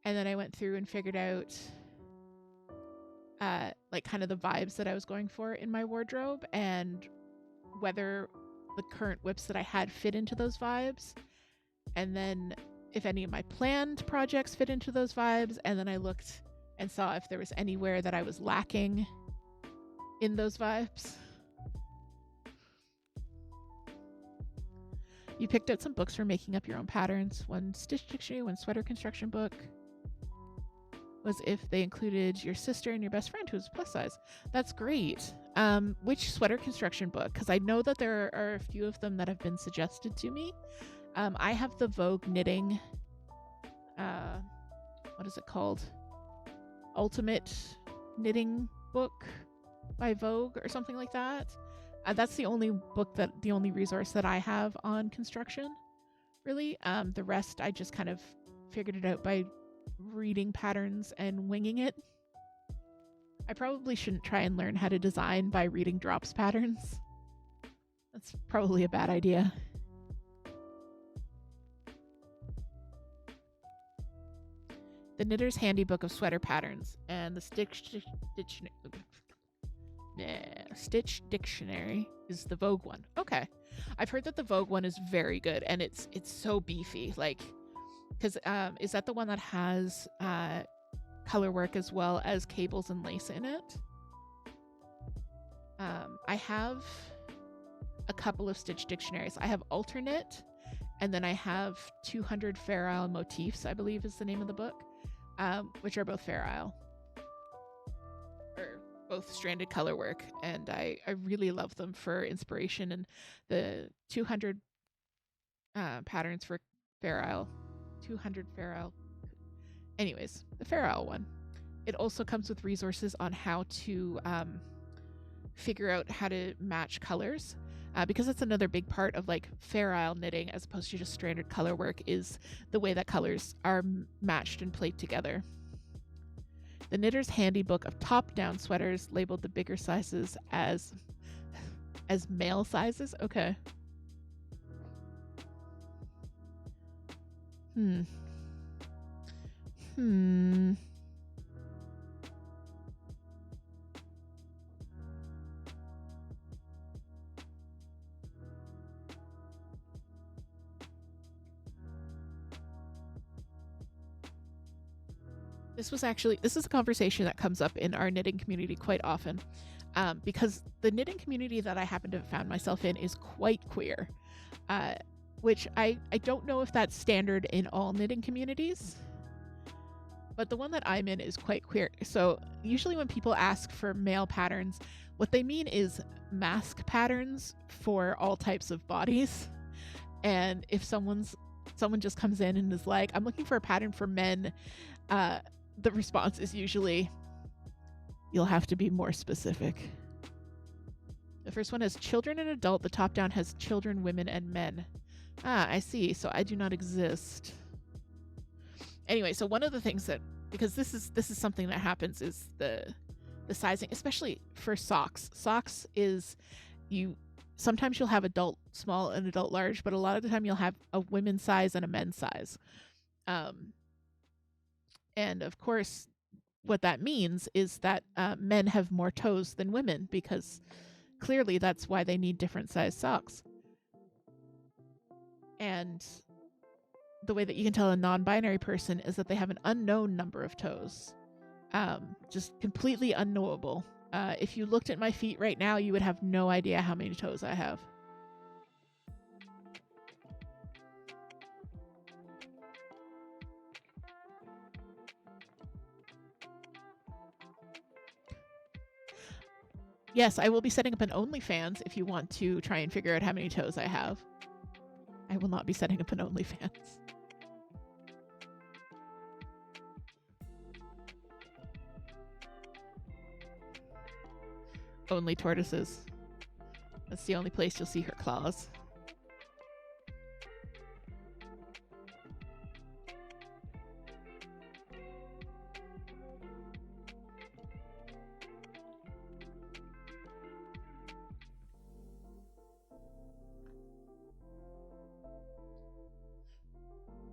And then I went through and figured out like kind of the vibes that I was going for in my wardrobe and whether the current whips that I had fit into those vibes. And then if any of my planned projects fit into those vibes. And then I looked and saw if there was anywhere that I was lacking in those vibes. You picked out some books for making up your own patterns. One stitch dictionary, one sweater construction book. Was if they included your sister and your best friend who's plus size. That's great. Which sweater construction book? Because I know that there are a few of them that have been suggested to me. I have the Vogue knitting, what is it called? Ultimate knitting book by Vogue or something like that. That's the only resource that I have on construction, really. The rest, I just kind of figured it out by reading patterns and winging it. I probably shouldn't try and learn how to design by reading drops patterns. That's probably a bad idea. The Knitter's Handy Book of Sweater Patterns and the Stitch Dictionary is the Vogue one. Okay. I've heard that the Vogue one is very good and it's so beefy. Like, because is that the one that has color work as well as cables and lace in it? I have a couple of Stitch dictionaries. I have Alternate, and then I have 200 Fair Isle Motifs, I believe is the name of the book, which are both Fair Isle. Or both stranded color work, and I really love them for inspiration. And the 200 patterns for Fair Isle, 200 Fair Isle. Anyways, the Fair Isle one. It also comes with resources on how to figure out how to match colors. Because that's another big part of like Fair Isle knitting as opposed to just stranded color work is the way that colors are matched and played together. The Knitter's Handy Book of Top-Down Sweaters labeled the bigger sizes as male sizes. Okay. This is a conversation that comes up in our knitting community quite often, because the knitting community that I happen to have found myself in is quite queer, which I don't know if that's standard in all knitting communities, but the one that I'm in is quite queer. So usually when people ask for male patterns, what they mean is mask patterns for all types of bodies. And if someone just comes in and is like, I'm looking for a pattern for men, the response is usually, you'll have to be more specific. The first one has children and adult. The top down has children, women, and men. Ah, I see. So I do not exist. Anyway, so one of the things that, because this is something that happens, is the sizing, especially for socks. Socks is, sometimes you'll have adult small and adult large, but a lot of the time you'll have a women's size and a men's size. And of course, what that means is that men have more toes than women, because clearly that's why they need different size socks. And the way that you can tell a non-binary person is that they have an unknown number of toes. Just completely unknowable. If you looked at my feet right now, you would have no idea how many toes I have. Yes, I will be setting up an OnlyFans if you want to try and figure out how many toes I have. I will not be setting up an OnlyFans. Only tortoises. That's the only place you'll see her claws.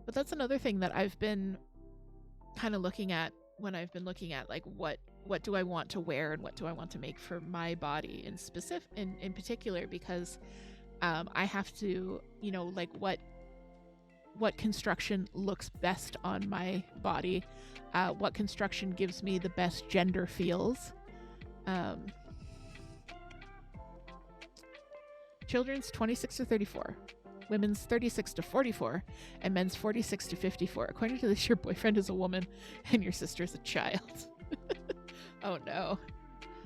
But that's another thing that I've been kind of looking at when I've been looking at, like, what do I want to wear and what do I want to make for my body in particular, because I have to, like, what construction looks best on my body, what construction gives me the best gender feels. Children's 26 to 34. Women's 36 to 44, and men's 46 to 54. According to this, your boyfriend is a woman and your sister is a child. Oh no.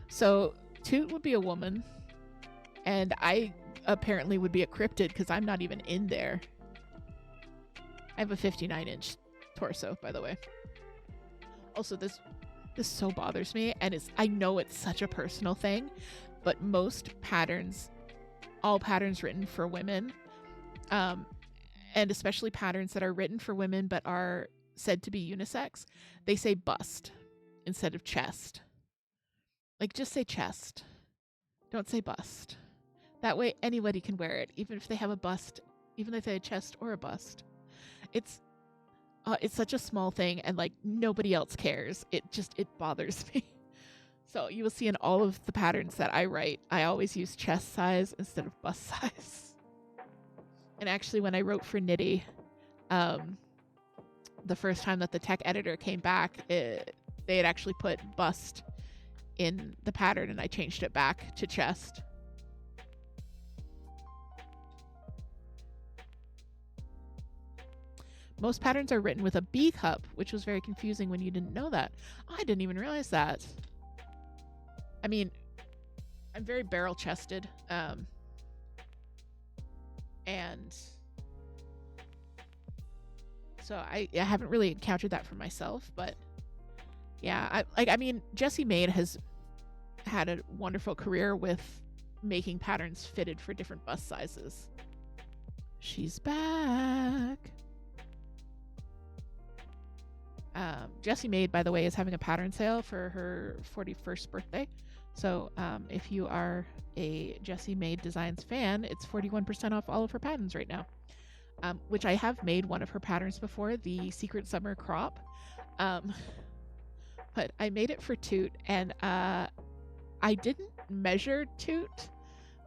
So Toot would be a woman, and I apparently would be a cryptid because I'm not even in there. I have a 59-inch torso, by the way. Also, this so bothers me, and I know it's such a personal thing, but most patterns, all patterns written for women, and especially patterns that are written for women but are said to be unisex, they say bust instead of chest. Like, just say chest. Don't say bust. That way anybody can wear it, even if they have a bust, even if they have a chest or a bust. It's such a small thing, and like nobody else cares. It bothers me. So you will see in all of the patterns that I write, I always use chest size instead of bust size. And actually, when I wrote for Knitty, the first time that the tech editor came back, they had actually put bust in the pattern, and I changed it back to chest. Most patterns are written with a B cup, which was very confusing when you didn't know that. Oh, I didn't even realize that. I mean, I'm very barrel-chested, and so I haven't really encountered that for myself, but yeah, I mean, Jessie Maid has had a wonderful career with making patterns fitted for different bust sizes. She's back. Jessie Maid, by the way, is having a pattern sale for her 41st birthday. So if you are a Jessie Maid Designs fan, it's 41% off all of her patterns right now. Which I have made one of her patterns before, the Secret Summer Crop. But I made it for Toot, and I didn't measure Toot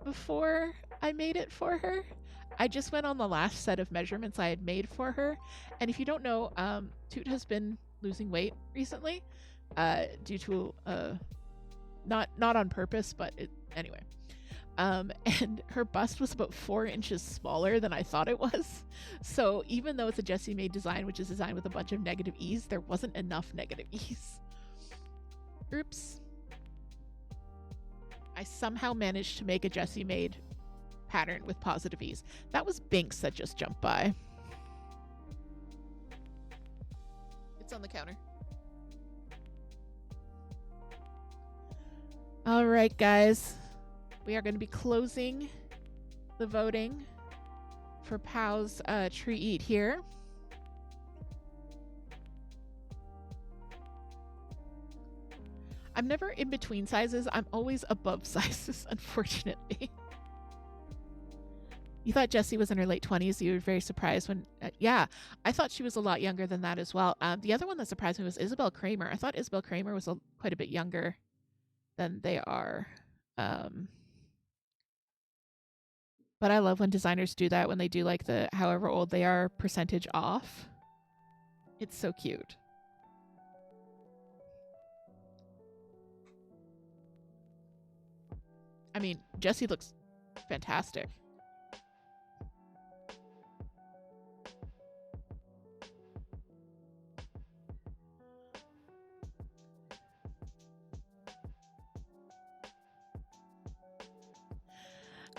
before I made it for her. I just went on the last set of measurements I had made for her. And if you don't know, Toot has been losing weight recently, due to not on purpose, but anyway. And her bust was about 4 inches smaller than I thought it was. So even though it's a Jessie made design, which is designed with a bunch of negative ease, there wasn't enough negative ease. Oops. I somehow managed to make a Jessie made pattern with positive ease. That was Binks that just jumped by. It's on the counter. All right, guys. We are going to be closing the voting for Pow's treat eat here. I'm never in between sizes. I'm always above sizes, unfortunately. You thought Jessie was in her late 20s. You were very surprised when... yeah, I thought she was a lot younger than that as well. The other one that surprised me was Isabel Kramer. I thought Isabel Kramer was quite a bit younger than they are. But I love when designers do that, when they do like the however old they are percentage off. It's so cute. I mean, Jessie looks fantastic.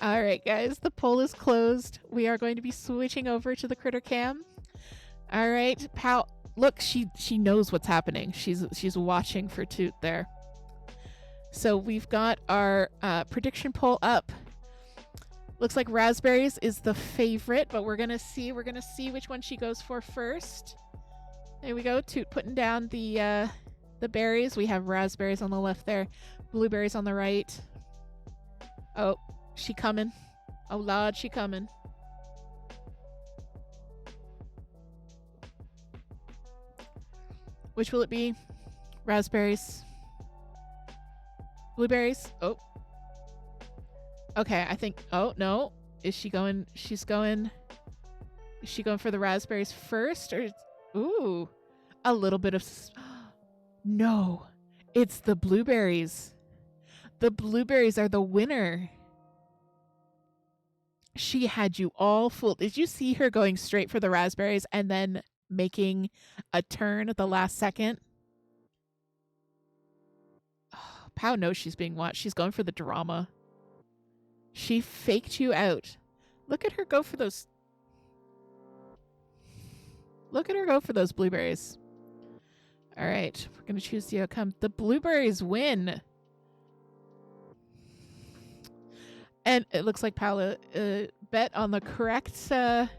All right, guys, the poll is closed. We are going to be switching over to the critter cam. All right, Pow, look, she knows what's happening. She's watching for Toot there. So we've got our prediction poll up. Looks like raspberries is the favorite, but we're gonna see which one she goes for first. There we go, Toot putting down the berries. We have raspberries on the left there, blueberries on the right. Oh. She coming. Oh, Lord, she coming. Which will it be? Raspberries. Blueberries. Oh. Okay, I think... Oh, no. Is she going... She's going... Is she going for the raspberries first? Or... Ooh. A little bit of... No. It's the blueberries. The blueberries are the winner. She had you all fooled. Did you see her going straight for the raspberries and then making a turn at the last second? Oh, Pow knows she's being watched. She's going for the drama. She faked you out. Look at her go for those. Look at her go for those blueberries. All right, we're going to choose the outcome. The blueberries win. And it looks like Paula bet on the correct bet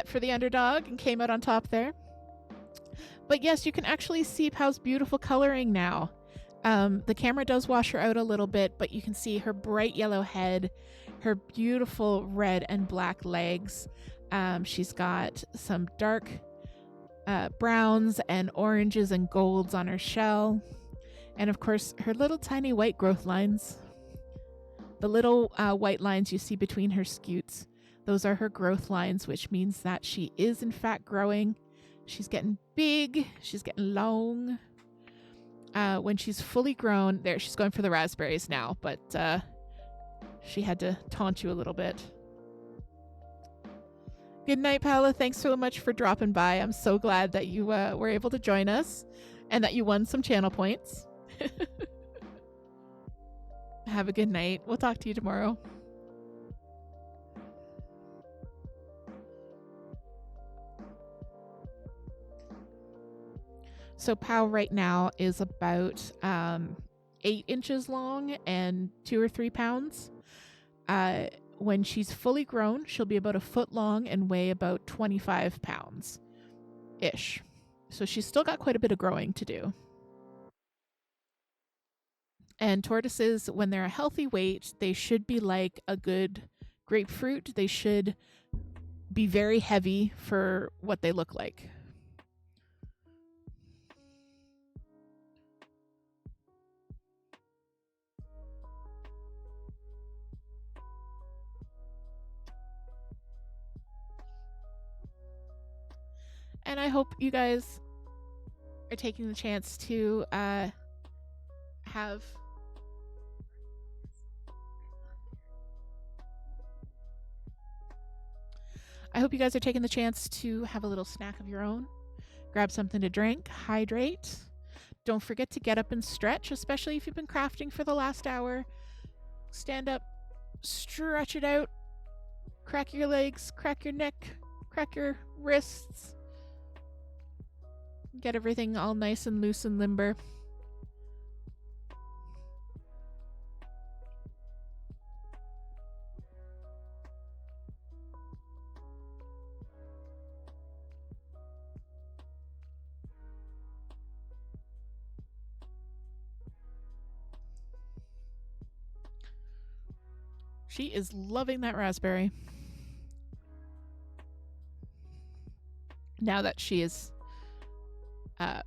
for the underdog and came out on top there. But yes, you can actually see Pau's beautiful coloring now. The camera does wash her out a little bit, but you can see her bright yellow head, her beautiful red and black legs. She's got some dark browns and oranges and golds on her shell. And of course, her little tiny white growth lines. The little white lines you see between her scutes, those are her growth lines, which means that she is in fact growing. She's getting big. She's getting long. When she's fully grown, there she's going for the raspberries now, but she had to taunt you a little bit. Good night, Paula. Thanks so much for dropping by. I'm so glad that you were able to join us and that you won some channel points. Have a good night. We'll talk to you tomorrow. So Pow right now is about 8 inches long and 2 or 3 pounds. When she's fully grown, she'll be about 1 foot long and weigh about 25 pounds-ish. So she's still got quite a bit of growing to do. And tortoises, when they're a healthy weight, they should be like a good grapefruit. They should be very heavy for what they look like. And I hope you guys are taking the chance to have I hope you guys are taking the chance to have a little snack of your own. Grab something to drink, hydrate. Don't forget to get up and stretch, especially if you've been crafting for the last hour. Stand up, stretch it out, crack your legs, crack your neck, crack your wrists. Get everything all nice and loose and limber. She is loving that raspberry. Now that she has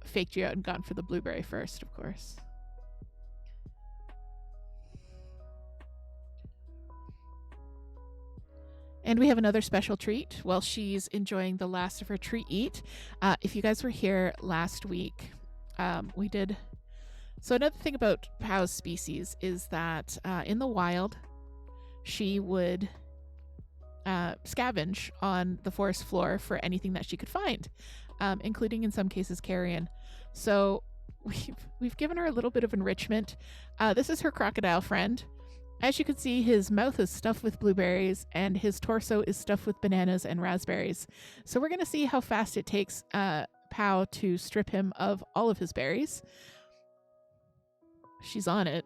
faked you out and gone for the blueberry first, of course. And we have another special treat while she's enjoying the last of her treat eat. If you guys were here last week, we did... So another thing about Pow's species is that in the wild, she would scavenge on the forest floor for anything that she could find, including in some cases carrion. So we've given her a little bit of enrichment. This is her crocodile friend. As you can see, his mouth is stuffed with blueberries and his torso is stuffed with bananas and raspberries. So we're going to see how fast it takes Pow to strip him of all of his berries. She's on it.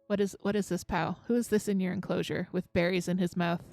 What is this, Pow? Who is this in your enclosure with berries in his mouth?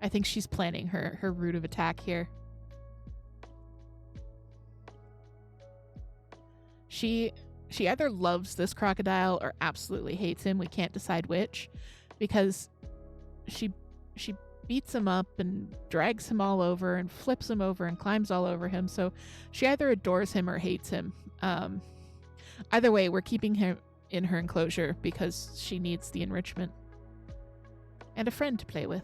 I think she's planning her route of attack here. She either loves this crocodile or absolutely hates him. We can't decide which, because she beats him up and drags him all over and flips him over and climbs all over him. So she either adores him or hates him. Either way, we're keeping him in her enclosure because she needs the enrichment and a friend to play with.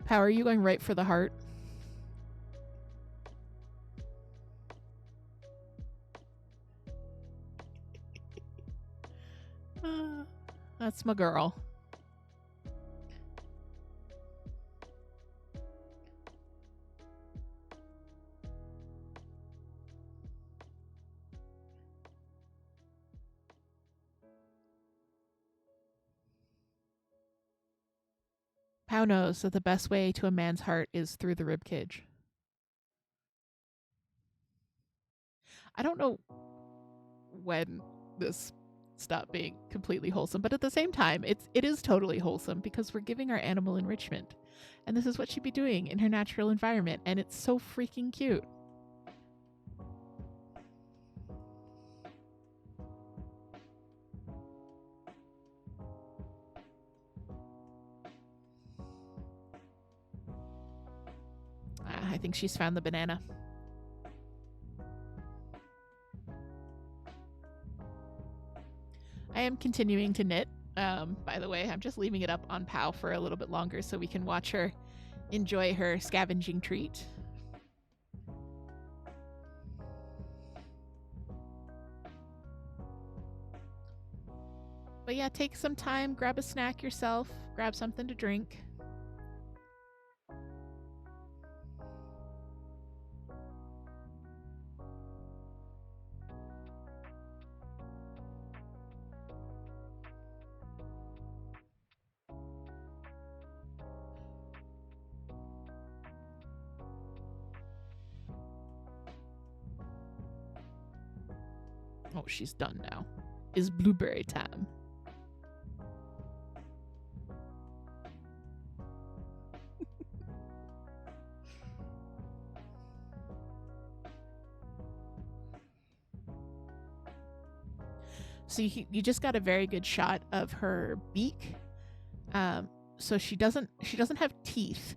How are you going right for the heart? That's my girl. Pow knows that the best way to a man's heart is through the ribcage. I don't know when this stopped being completely wholesome, but at the same time, it is totally wholesome because we're giving our animal enrichment. And this is what she'd be doing in her natural environment, and it's so freaking cute. I think she's found the banana. I am continuing to knit, by the way. I'm just leaving it up on Pow for a little bit longer so we can watch her enjoy her scavenging treat. But yeah, take some time, grab a snack yourself, grab something to drink. Oh, she's done now. It's blueberry time. So you just got a very good shot of her beak. So she doesn't have teeth.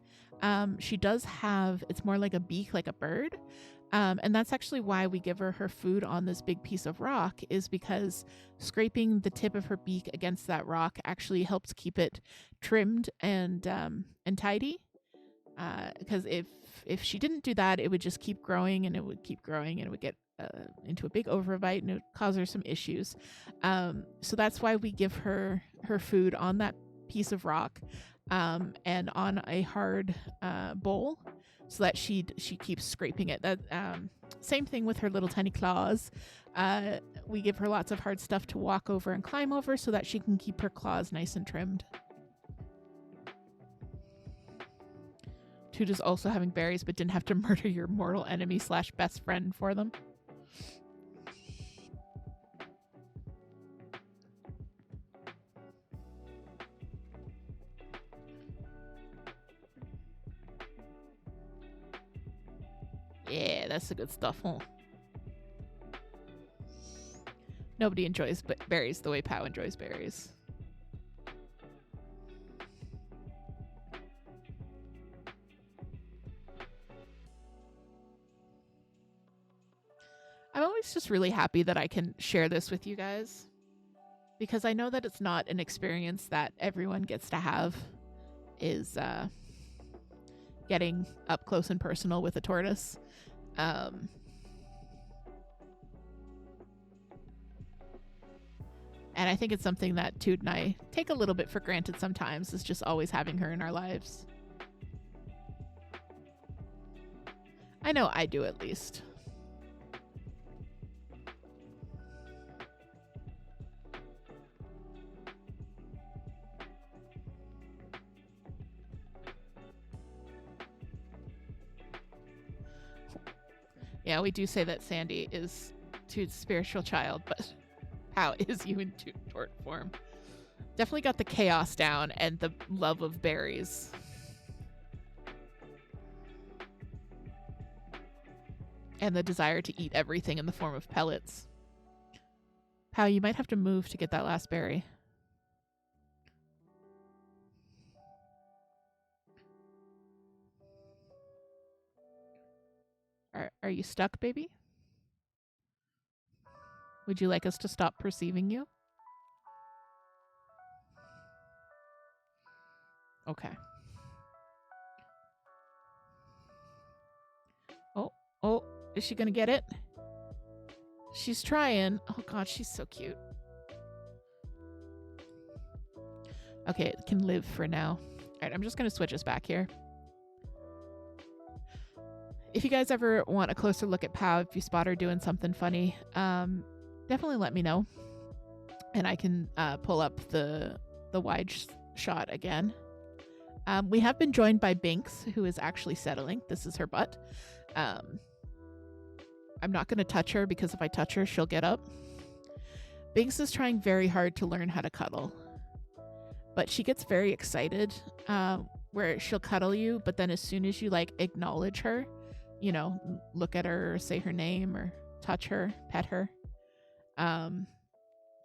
She does have, it's more like a beak, like a bird. And that's actually why we give her food on this big piece of rock, is because scraping the tip of her beak against that rock actually helps keep it trimmed and tidy. Because if she didn't do that, it would just keep growing and it would keep growing and it would get into a big overbite and it would cause her some issues. So that's why we give her food on that piece of rock and on a hard bowl, so that she keeps scraping it. That same thing with her little tiny claws. We give her lots of hard stuff to walk over and climb over so that she can keep her claws nice and trimmed. Tuta's also having berries, but didn't have to murder your mortal enemy / best friend for them. Yeah, that's the good stuff, huh? Nobody enjoys berries the way Pow enjoys berries. I'm always just really happy that I can share this with you guys, because I know that it's not an experience that everyone gets to have, is getting up close and personal with a tortoise. And I think it's something that Toot and I take a little bit for granted sometimes, is just always having her in our lives. I know I do, at least. Yeah, we do say that Sandy is Toot's spiritual child, but Pow is you in Toot tort form. Definitely got the chaos down and the love of berries. And the desire to eat everything in the form of pellets. Pow, you might have to move to get that last berry. Are you stuck, baby? Would you like us to stop perceiving you? Okay. Oh, is she gonna get it? She's trying. Oh god, she's so cute. Okay, it can live for now. Alright, I'm just gonna switch us back here. If you guys ever want a closer look at Pow, if you spot her doing something funny, definitely let me know. And I can pull up the wide shot again. We have been joined by Binks, who is actually settling. This is her butt. I'm not going to touch her, because if I touch her, she'll get up. Binks is trying very hard to learn how to cuddle. But she gets very excited where she'll cuddle you, but then as soon as you acknowledge her, look at her or say her name or touch her, pet her,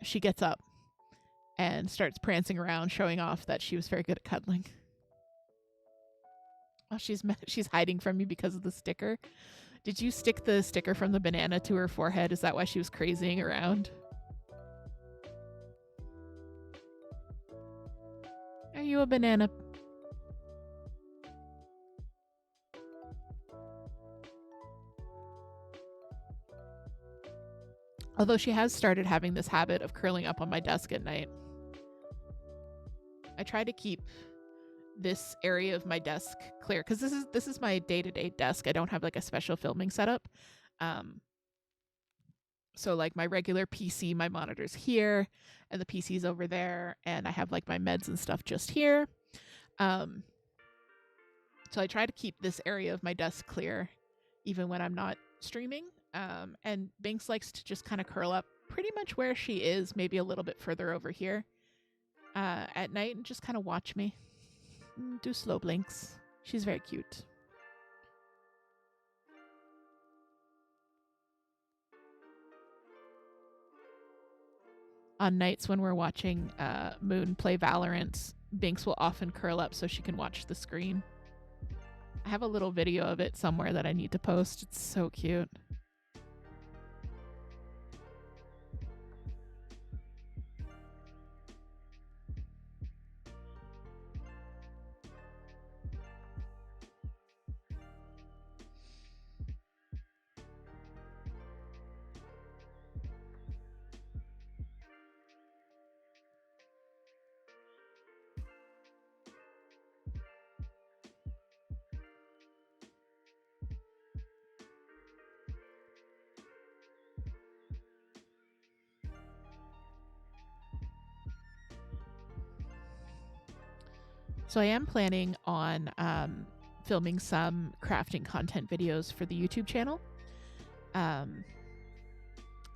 she gets up and starts prancing around, showing off that she was very good at cuddling. Oh, she's hiding from you because of the sticker. Did you stick the sticker from the banana to her forehead? Is that why she was crazying around? Are you a banana? Although she has started having this habit of curling up on my desk at night. I try to keep this area of my desk clear, because this is my day-to-day desk. I don't have a special filming setup. So my regular PC, my monitor's here and the PC's over there, and I have my meds and stuff just here. So I try to keep this area of my desk clear even when I'm not streaming. And Binks likes to just kind of curl up pretty much where she is, maybe a little bit further over here at night, and just kind of watch me. Do slow blinks. She's very cute. On nights when we're watching Moon play Valorant, Binks will often curl up so she can watch the screen. I have a little video of it somewhere that I need to post. It's so cute. So I am planning on filming some crafting content videos for the YouTube channel. And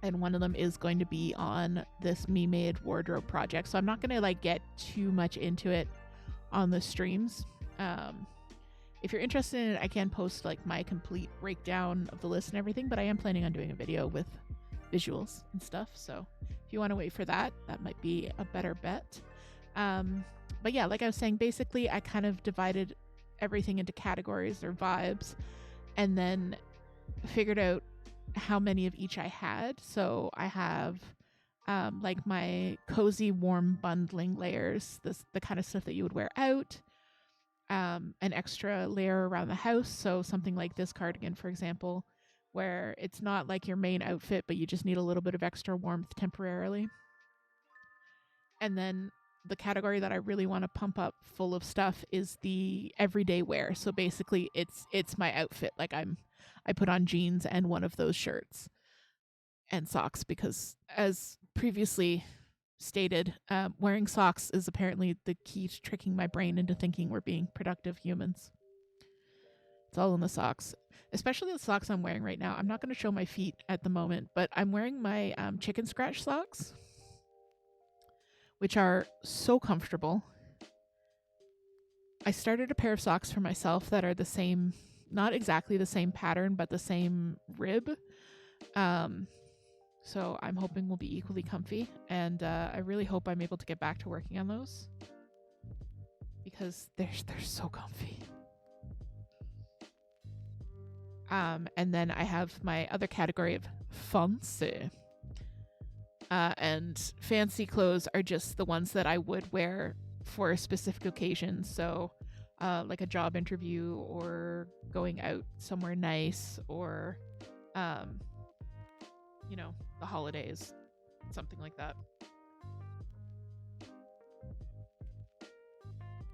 one of them is going to be on this me-made wardrobe project. So I'm not going to like get too much into it on the streams. If you're interested in it, I can post like my complete breakdown of the list and everything, but I am planning on doing a video with visuals and stuff. So if you want to wait for that, that might be a better bet. But yeah, like I was saying, basically I kind of divided everything into categories or vibes and then figured out how many of each I had. So I have like my cozy, warm bundling layers, the kind of stuff that you would wear out, an extra layer around the house. So something like this cardigan, for example, where it's not like your main outfit, but you just need a little bit of extra warmth temporarily. And then the category that I really want to pump up full of stuff is the everyday wear. So basically it's my outfit. Like I put on jeans and one of those shirts and socks because, as previously stated, wearing socks is apparently the key to tricking my brain into thinking we're being productive humans. It's all in the socks, especially the socks I'm wearing right now. I'm not going to show my feet at the moment, but I'm wearing my chicken scratch socks, which are so comfortable. I started a pair of socks for myself that are the same, not exactly the same pattern, but the same rib. So I'm hoping will be equally comfy, and I really hope I'm able to get back to working on those because they're so comfy. And then I have my other category of fancy. And fancy clothes are just the ones that I would wear for specific occasions. So like a job interview or going out somewhere nice or, you know, the holidays, something like that.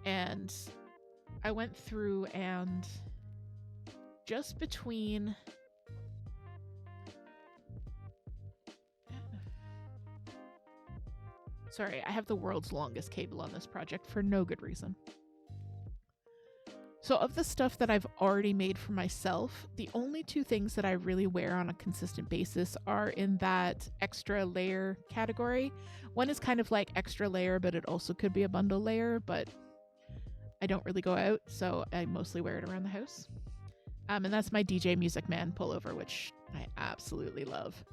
And I went through and just between... Sorry, I have the world's longest cable on this project for no good reason. So of the stuff that I've already made for myself, the only two things that I really wear on a consistent basis are in that extra layer category. One is kind of like extra layer, but it also could be a bundle layer, but I don't really go out, so I mostly wear it around the house. And that's my DJ Music Man pullover, which I absolutely love.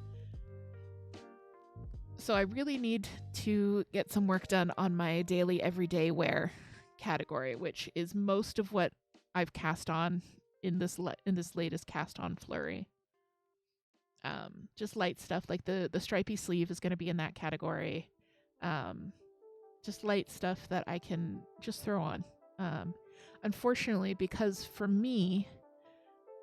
So I really need to get some work done on my daily everyday wear category, which is most of what I've cast on in this latest cast on flurry. Just light stuff like the stripy sleeve is going to be in that category. Just light stuff that I can just throw on. Unfortunately, because for me,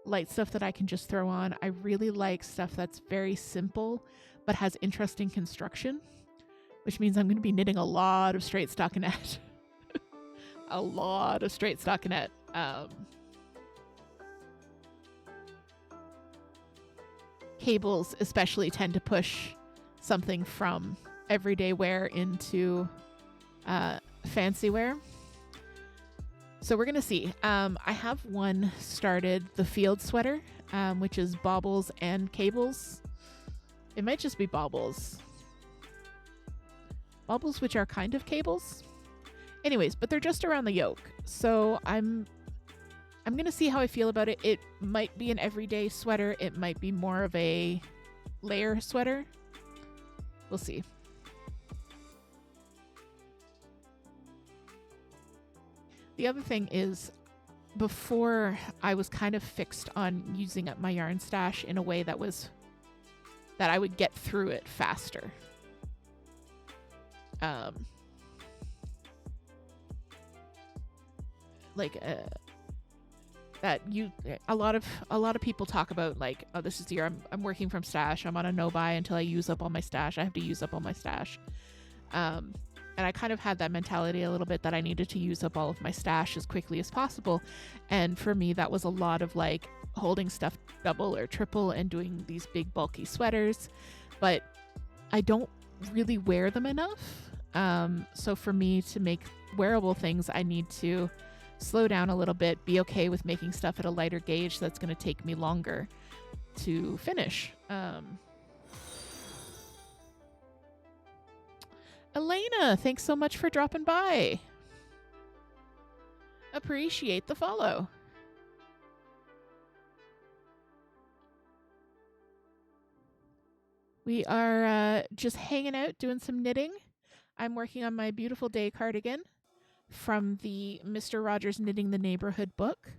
light stuff that I can just throw on, I really like stuff that's very simple but has interesting construction, which means I'm going to be knitting a lot of straight stockinette. A lot of straight stockinette. Cables especially tend to push something from everyday wear into fancy wear. So we're going to see. I have one started, the field sweater, which is baubles and cables. It might just be baubles. Baubles which are kind of cables. Anyways, but they're just around the yoke. So I'm going to see how I feel about it. It might be an everyday sweater. It might be more of a layer sweater. We'll see. The other thing is, before I was kind of fixed on using up my yarn stash in a way that I would get through it faster. A lot of people talk about like, oh, this is the year I'm working from stash. I'm on a no buy until I use up all my stash. I have to use up all my stash. And I kind of had that mentality a little bit that I needed to use up all of my stash as quickly as possible. And for me, that was a lot of like holding stuff double or triple and doing these big bulky sweaters. But I don't really wear them enough. So for me to make wearable things, I need to slow down a little bit, be okay with making stuff at a lighter gauge that's going to take me longer to finish. Elena, thanks so much for dropping by. Appreciate the follow. We are just hanging out, doing some knitting. I'm working on my beautiful day cardigan from the Mr. Rogers Knitting the Neighborhood book.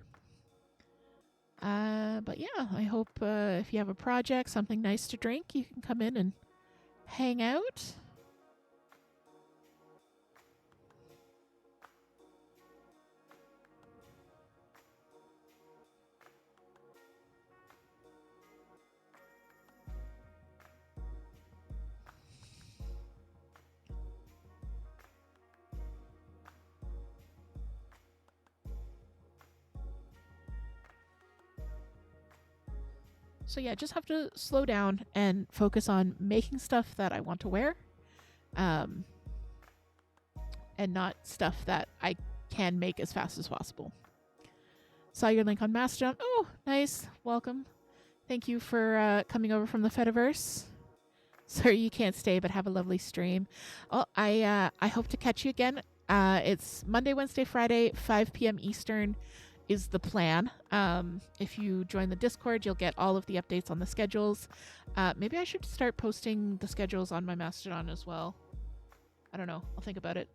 But yeah, I hope if you have a project, something nice to drink, you can come in and hang out. So yeah, just have to slow down and focus on making stuff that I want to wear, and not stuff that I can make as fast as possible. Saw your link on Mastodon. Oh, nice. Welcome. Thank you for coming over from the Fediverse. Sorry you can't stay, but have a lovely stream. Oh, I hope to catch you again. It's Monday, Wednesday, Friday, 5 p.m. Eastern. Is the plan. If you join the Discord, you'll get all of the updates on the schedules. Maybe I should start posting the schedules on my Mastodon as well. I don't know. I'll think about it.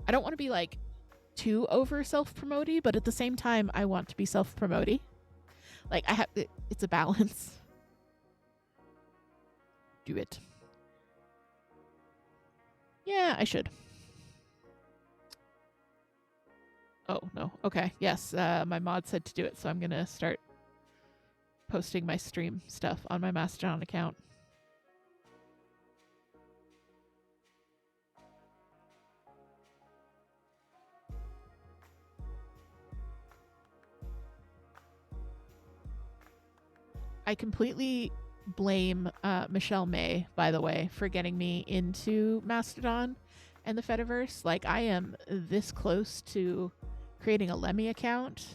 I don't want to be like too over self-promoty, but at the same time, I want to be self-promoty. Like it's a balance. Do it. Yeah, I should. Oh, no. Okay. Yes, my mod said to do it, so I'm going to start posting my stream stuff on my Mastodon account. I completely blame Michelle May, by the way, for getting me into Mastodon and the Fediverse. Like, I am this close to creating a Lemmy account,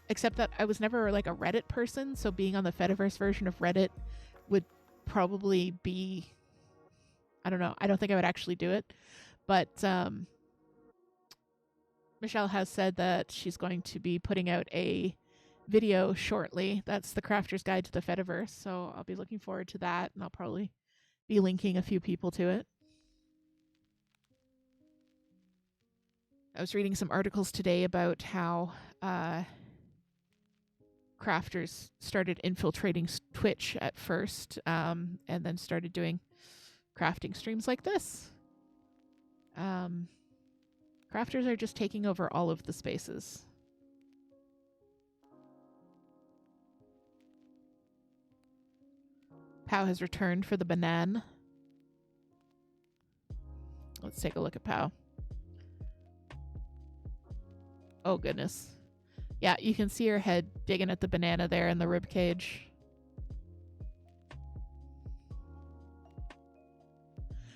except that I was never like a Reddit person, so being on the Fediverse version of Reddit would probably be, I don't know, I don't think I would actually do it, but Michelle has said that she's going to be putting out a video shortly. That's the Crafter's Guide to the Fediverse, so I'll be looking forward to that, and I'll probably be linking a few people to it. I was reading some articles today about how crafters started infiltrating Twitch at first, and then started doing crafting streams like this. Crafters are just taking over all of the spaces. Pow has returned for the banana. Let's take a look at Pow. Oh, goodness. Yeah, you can see her head digging at the banana there in the rib cage.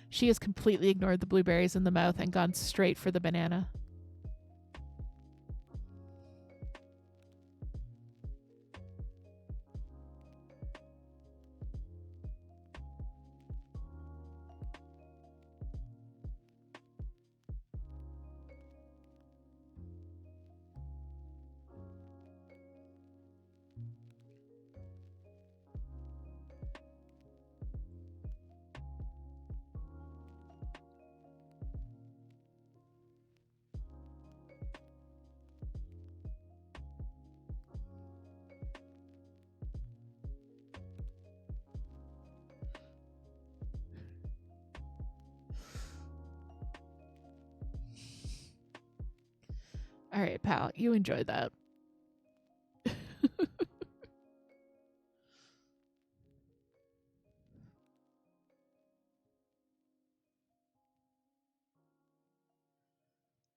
She has completely ignored the blueberries in the mouth and gone straight for the banana. All right, pal, you enjoy that.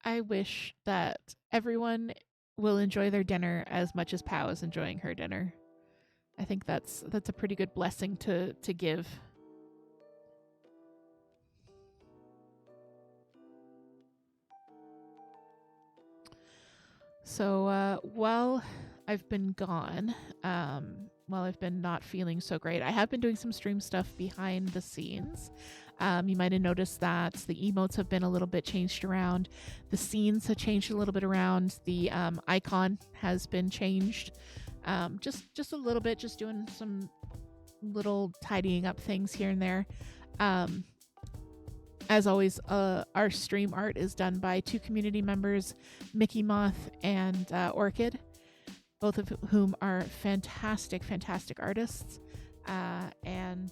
I wish that everyone will enjoy their dinner as much as Pao is enjoying her dinner. I think that's a pretty good blessing to give. So while I've been gone, while I've been not feeling so great, I have been doing some stream stuff behind the scenes. You might have noticed that the emotes have been a little bit changed around. The scenes have changed a little bit around. The icon has been changed. Just a little bit, just doing some little tidying up things here and there. As always, our stream art is done by two community members, Mickey Moth and Orchid, both of whom are fantastic artists. And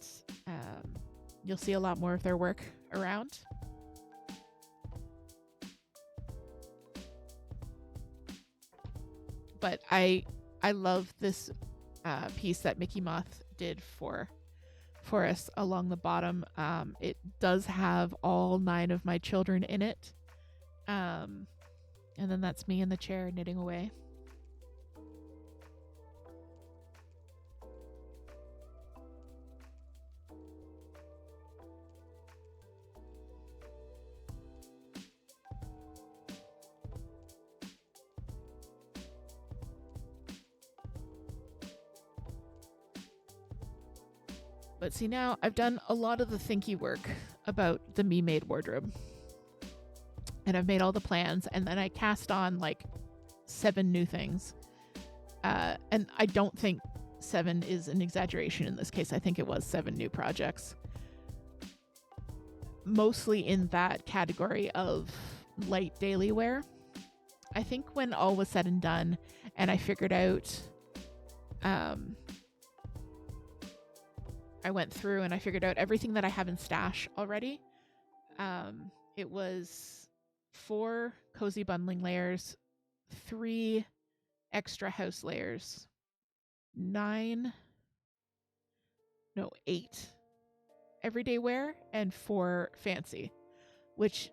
you'll see a lot more of their work around. But I love this piece that Mickey Moth did for us along the bottom. It does have all 9 of my children in it. And then that's me in the chair knitting away. But see, now I've done a lot of the thinky work about the Me Made wardrobe. And I've made all the plans, and then I cast on like 7 new things. And I don't think 7 is an exaggeration in this case. I think it was 7 new projects. Mostly in that category of light daily wear. I think when all was said and done, and I figured out... I went through and I figured out everything that I have in stash already. It was 4 cozy bundling layers, 3 extra house layers, 8 everyday wear, and 4 fancy, which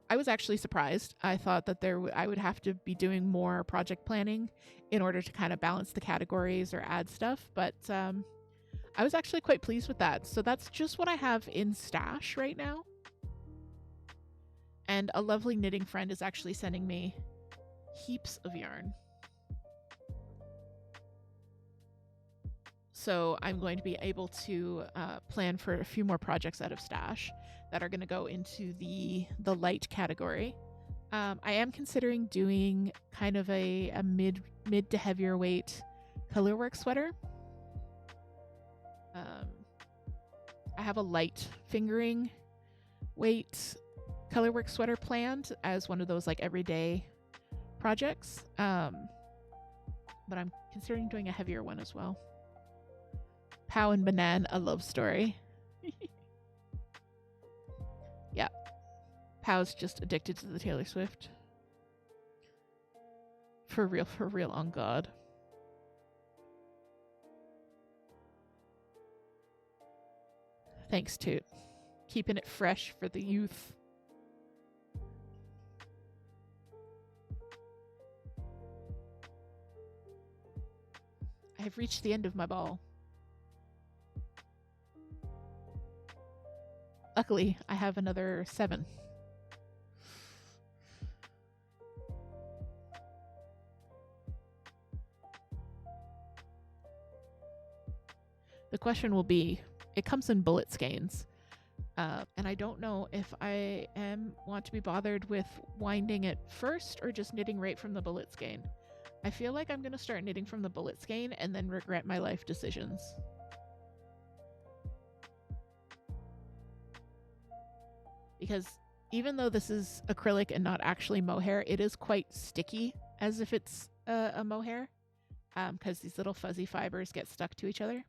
I was actually surprised. I thought that I would have to be doing more project planning in order to kind of balance the categories or add stuff, but I was actually quite pleased with that. So that's just what I have in stash right now. And a lovely knitting friend is actually sending me heaps of yarn. So I'm going to be able to plan for a few more projects out of stash that are going to go into the light category. I am considering doing kind of a mid to heavier weight colorwork sweater. I have a light fingering weight colorwork sweater planned as one of those like everyday projects. But I'm considering doing a heavier one as well. Pow and Banan, a love story. Yeah. Pow's just addicted to the Taylor Swift. For real, on God. Thanks, Toot. Keeping it fresh for the youth. I have reached the end of my ball. Luckily, I have another 7. The question will be, it comes in bullet skeins, and I don't know if I want to be bothered with winding it first or just knitting right from the bullet skein. I feel like I'm going to start knitting from the bullet skein and then regret my life decisions. Because even though this is acrylic and not actually mohair, it is quite sticky as if it's a mohair, because these little fuzzy fibers get stuck to each other.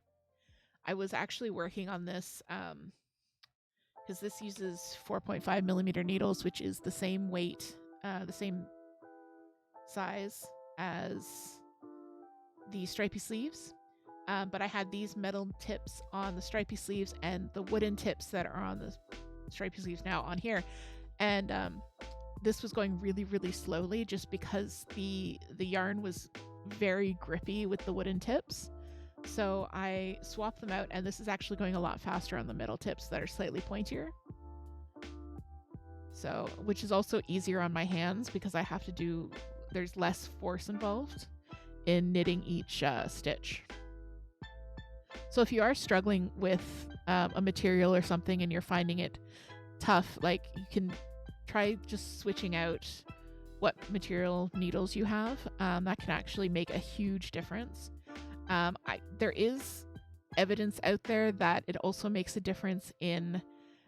I was actually working on this because this uses 4.5 millimeter needles, which is the same weight, the same size as the stripy sleeves, but I had these metal tips on the stripy sleeves and the wooden tips that are on the stripy sleeves now on here, and this was going really, really slowly just because the yarn was very grippy with the wooden tips. So I swapped them out, and this is actually going a lot faster on the metal tips that are slightly pointier. So, which is also easier on my hands because I have to do, there's less force involved in knitting each stitch. So if you are struggling with a material or something and you're finding it tough, like, you can try just switching out what material needles you have. That can actually make a huge difference. There is evidence out there that it also makes a difference in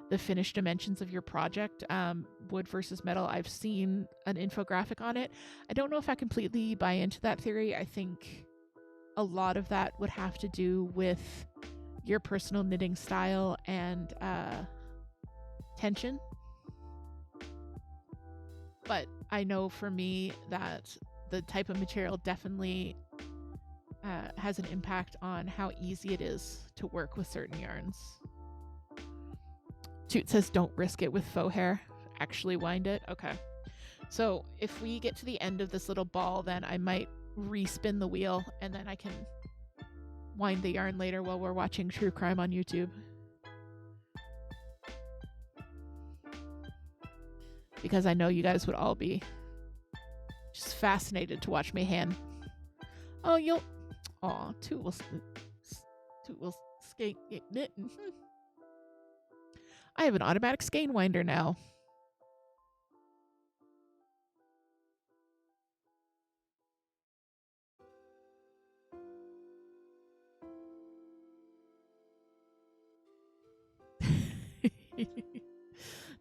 the finished dimensions of your project, wood versus metal. I've seen an infographic on it. I don't know if I completely buy into that theory. I think a lot of that would have to do with your personal knitting style and tension. But I know for me that the type of material definitely has an impact on how easy it is to work with certain yarns. Toot says don't risk it with faux hair. Actually wind it. Okay. So if we get to the end of this little ball, then I might respin the wheel and then I can wind the yarn later while we're watching true crime on YouTube. Because I know you guys would all be just fascinated to watch me hand. Oh, you'll... Aw, Toot will skate knit. I have an automatic skein winder now.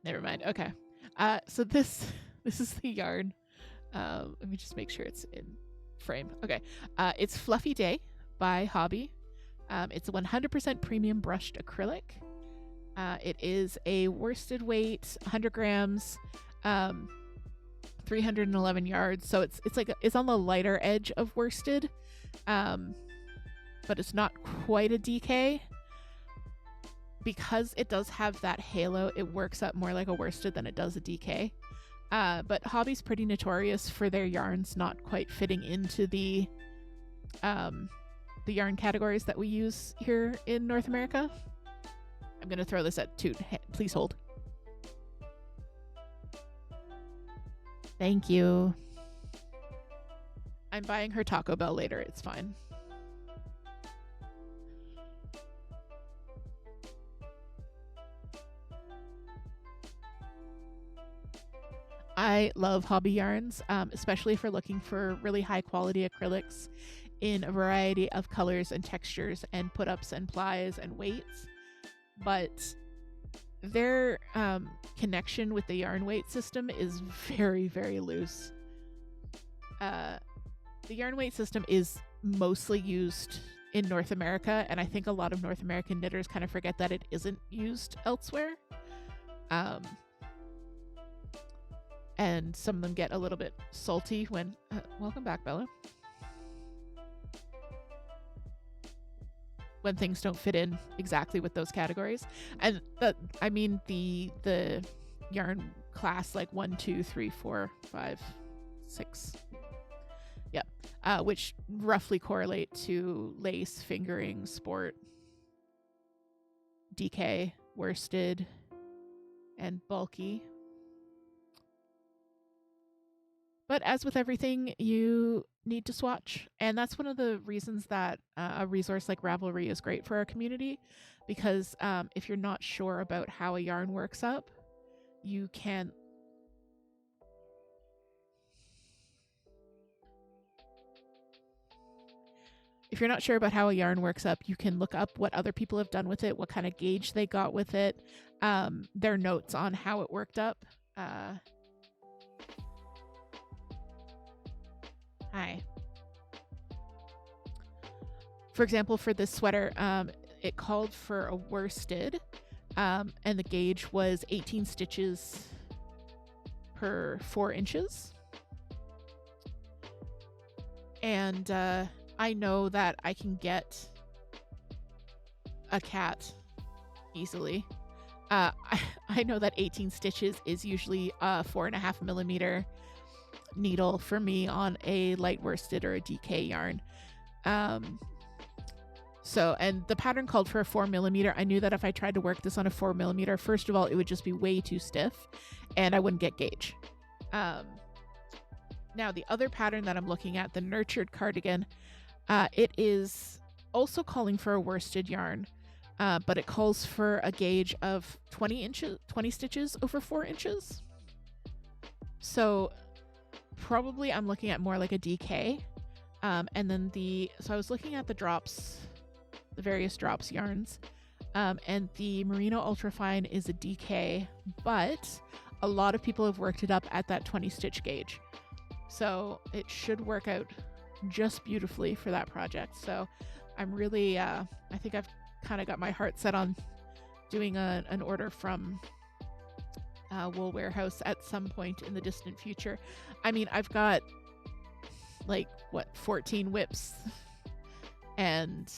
Never mind. Okay. So this is the yarn. Let me just make sure it's in frame. Okay. It's Fluffy Day by Hobby. It's a 100% premium brushed acrylic. It is a worsted weight, 100 grams, 311 yards. So it's like it's on the lighter edge of worsted, but it's not quite a DK. Because it does have that halo, it works up more like a worsted than it does a DK. But Hobby's pretty notorious for their yarns not quite fitting into the yarn categories that we use here in North America. I'm going to throw this at Toot. Please hold. Thank you. I'm buying her Taco Bell later. It's fine. I love Hobby yarns, especially if you're looking for really high quality acrylics in a variety of colors and textures and put-ups and plies and weights. But their connection with the yarn weight system is very, very loose. The yarn weight system is mostly used in North America, and I think a lot of North American knitters kind of forget that it isn't used elsewhere. And some of them get a little bit salty when... welcome back, Bella. When things don't fit in exactly with those categories. And I mean the yarn class like 1, 2, 3, 4, 5, 6. Yep. Which roughly correlate to lace, fingering, sport, DK, worsted, and bulky. But as with everything, you need to swatch. And that's one of the reasons that a resource like Ravelry is great for our community. Because if you're not sure about how a yarn works up, you can... If you're not sure about how a yarn works up, you can look up what other people have done with it, what kind of gauge they got with it, their notes on how it worked up. Hi. For example, for this sweater, it called for a worsted, and the gauge was 18 stitches per 4 inches. And I know that I can get a cat easily. I know that 18 stitches is usually a 4.5 millimeter needle for me on a light worsted or a DK yarn. So, and the pattern called for a 4 millimeter. I knew that if I tried to work this on a 4 millimeter, first of all, it would just be way too stiff and I wouldn't get gauge. Now, the other pattern that I'm looking at, the Nurtured cardigan, it is also calling for a worsted yarn, but it calls for a gauge of 20 stitches over 4 inches. So probably I'm looking at more like a DK. And then so I was looking at the drops, the various drops yarns, and the Merino Ultrafine is a DK, but a lot of people have worked it up at that 20 stitch gauge. So it should work out just beautifully for that project. So I'm really, I think I've kind of got my heart set on doing an order from Wool Warehouse at some point in the distant future. I mean, I've got like 14 whips and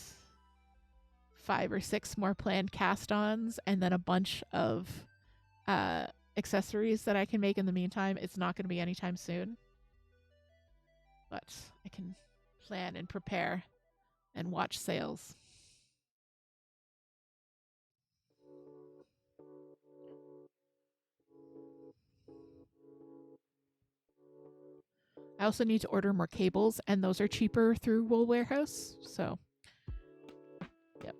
5 or 6 more planned cast-ons, and then a bunch of accessories that I can make in the meantime. It's not going to be anytime soon, but I can plan and prepare and watch sales. I also need to order more cables, and those are cheaper through Wool Warehouse, so yep.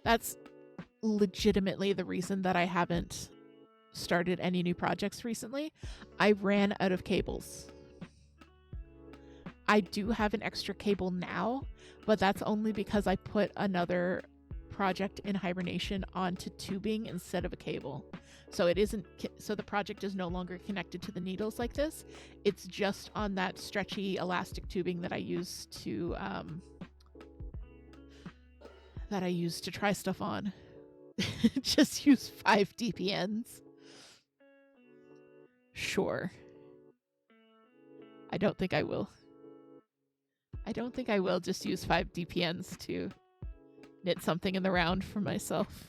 That's legitimately the reason that I haven't started any new projects recently. I ran out of cables. I do have an extra cable now, but that's only because I put another project in hibernation onto tubing instead of a cable. So it isn't, so the project is no longer connected to the needles like this. It's just on that stretchy elastic tubing that I use to try stuff on. Just use 5 DPNs. Sure. I don't think I will. I don't think I will just use 5 DPNs to knit something in the round for myself.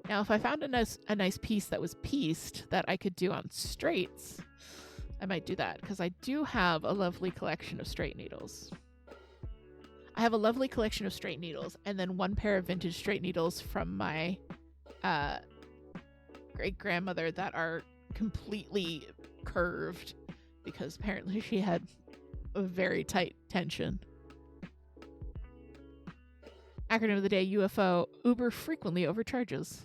Now, if I found a nice piece that was pieced that I could do on straights, I might do that, because I do have a lovely collection of straight needles. I have a lovely collection of straight needles, and then 1 pair of vintage straight needles from my great-grandmother that are completely curved, because apparently she had a very tight tension. Acronym of the day, UFO. Uber frequently overcharges.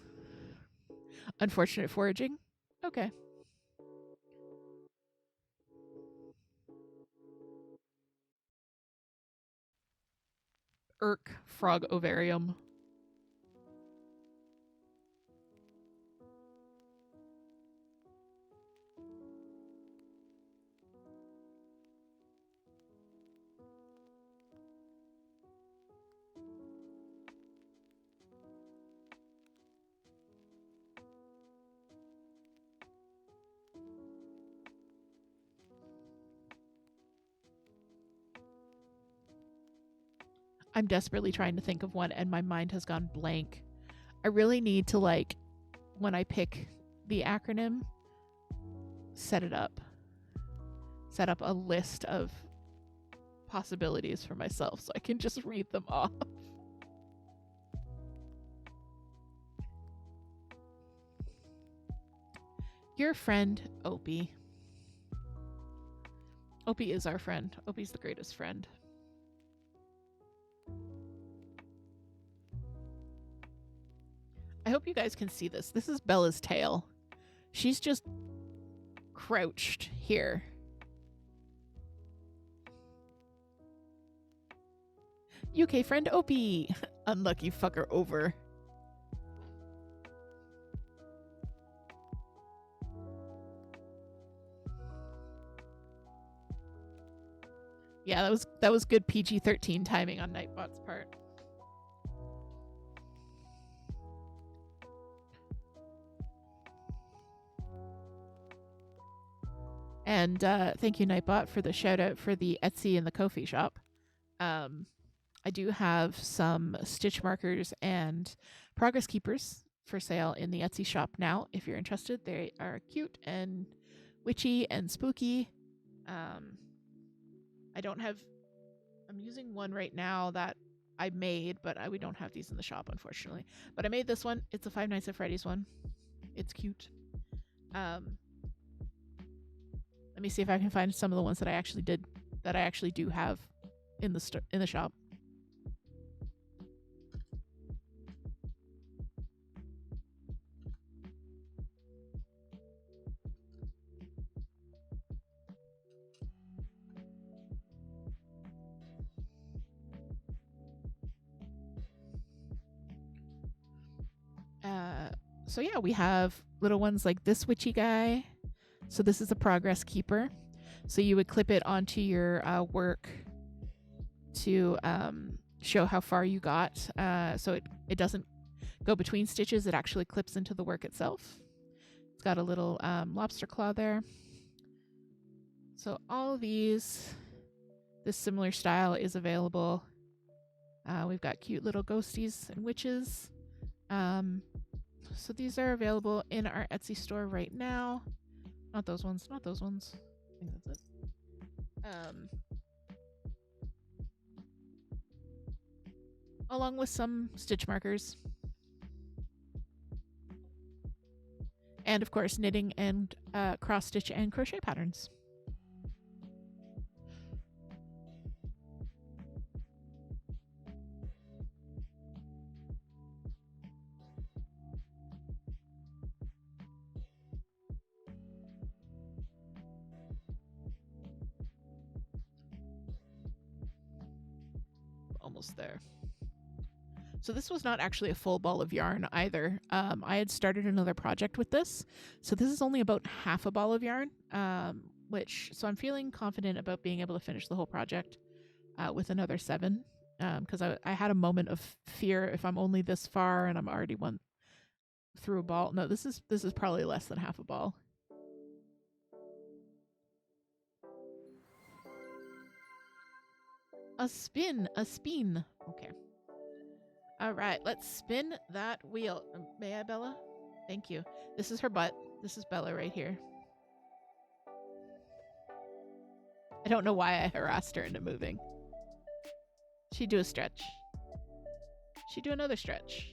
Unfortunate foraging? Okay. Irk frog ovarium. I'm desperately trying to think of one, and my mind has gone blank. I really need to, like, when I pick the acronym, set up a list of possibilities for myself so I can just read them off. Your friend, Opie. Opie is our friend. Opie's the greatest friend. I hope you guys can see this. This is Bella's tail. She's just crouched here. UK friend Opie. Unlucky fucker over. Yeah, that was good PG-13 timing on Nightbot's part. And thank you, Nightbot, for the shout out for the Etsy and the Ko-fi shop. I do have some stitch markers and progress keepers for sale in the Etsy shop now. If you're interested, they are cute and witchy and spooky. I'm using one right now that I made, but we don't have these in the shop, unfortunately. But I made this one. It's a Five Nights at Freddy's one. It's cute. Let me see if I can find some of the ones that I actually do have in the shop. So yeah, we have little ones like this witchy guy. So this is a progress keeper. So you would clip it onto your work to show how far you got. So it doesn't go between stitches. It actually clips into the work itself. It's got a little lobster claw there. So all of these, this similar style is available. We've got cute little ghosties and witches. So these are available in our Etsy store right now. Not those ones. I think that's it. Along with some stitch markers. And of course, knitting and cross stitch and crochet patterns. Almost there. So this was not actually a full ball of yarn either. I had started another project with this. So this is only about half a ball of yarn, so I'm feeling confident about being able to finish the whole project with another 7. Because I had a moment of fear if I'm only this far and I'm already one through a ball. No, this is probably less than half a ball. A spin. Okay. All right, let's spin that wheel. May I, Bella? Thank you. This is her butt. This is Bella right here. I don't know why I harassed her into moving. She'd do a stretch. She'd do another stretch.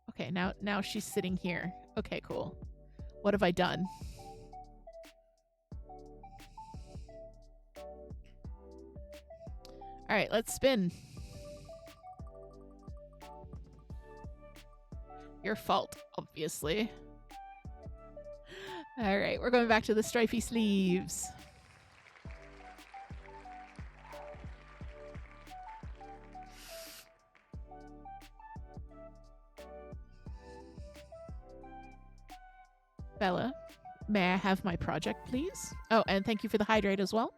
Okay, now she's sitting here. Okay, cool. What have I done? All right, let's spin. Your fault, obviously. All right, we're going back to the stripy sleeves. Bella, may I have my project, please? Oh, and thank you for the hydrate as well.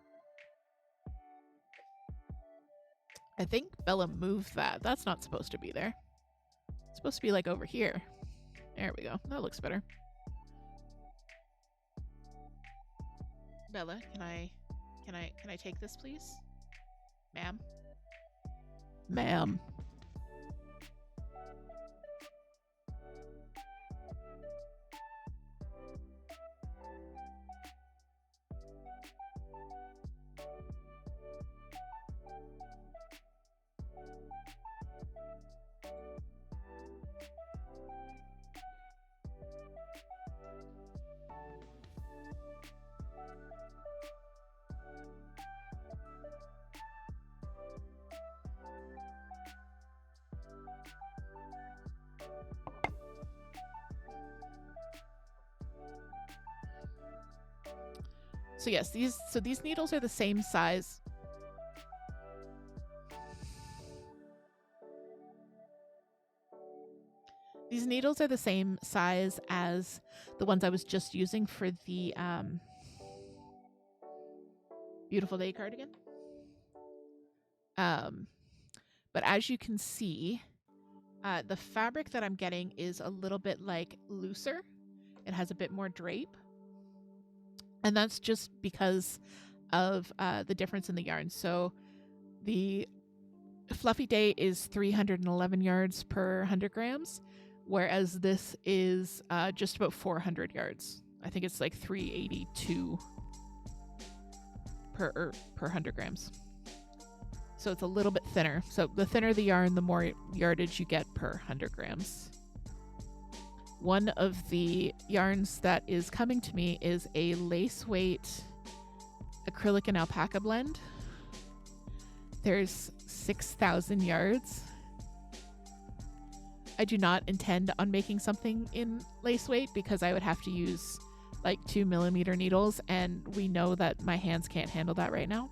I think Bella moved that. That's not supposed to be there. It's supposed to be like over here. There we go. That looks better. Bella, can I take this, please? Ma'am? Ma'am. So yes, these needles are the same size. These needles are the same size as the ones I was just using for the Beautiful Day cardigan. But as you can see, the fabric that I'm getting is a little bit like looser. It has a bit more drape. And that's just because of the difference in the yarn. So the Fluffy Day is 311 yards per 100 grams, whereas this is just about 400 yards. I think it's like 382 per 100 grams. So it's a little bit thinner. So the thinner the yarn, the more yardage you get per 100 grams. One of the yarns that is coming to me is a lace weight acrylic and alpaca blend. There's 6,000 yards. I do not intend on making something in lace weight because I would have to use like 2mm needles, and we know that my hands can't handle that right now.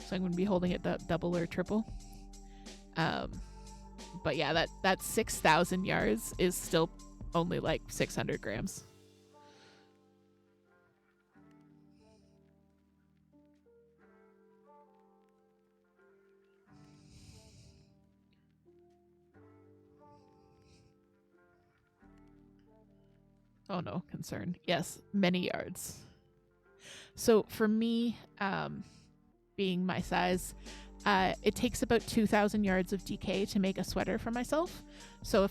So I'm going to be holding it double or triple. But yeah, that 6,000 yards is still only like 600 grams. Oh no, concern. Yes, many yards. So for me, being my size, it takes about 2,000 yards of DK to make a sweater for myself. So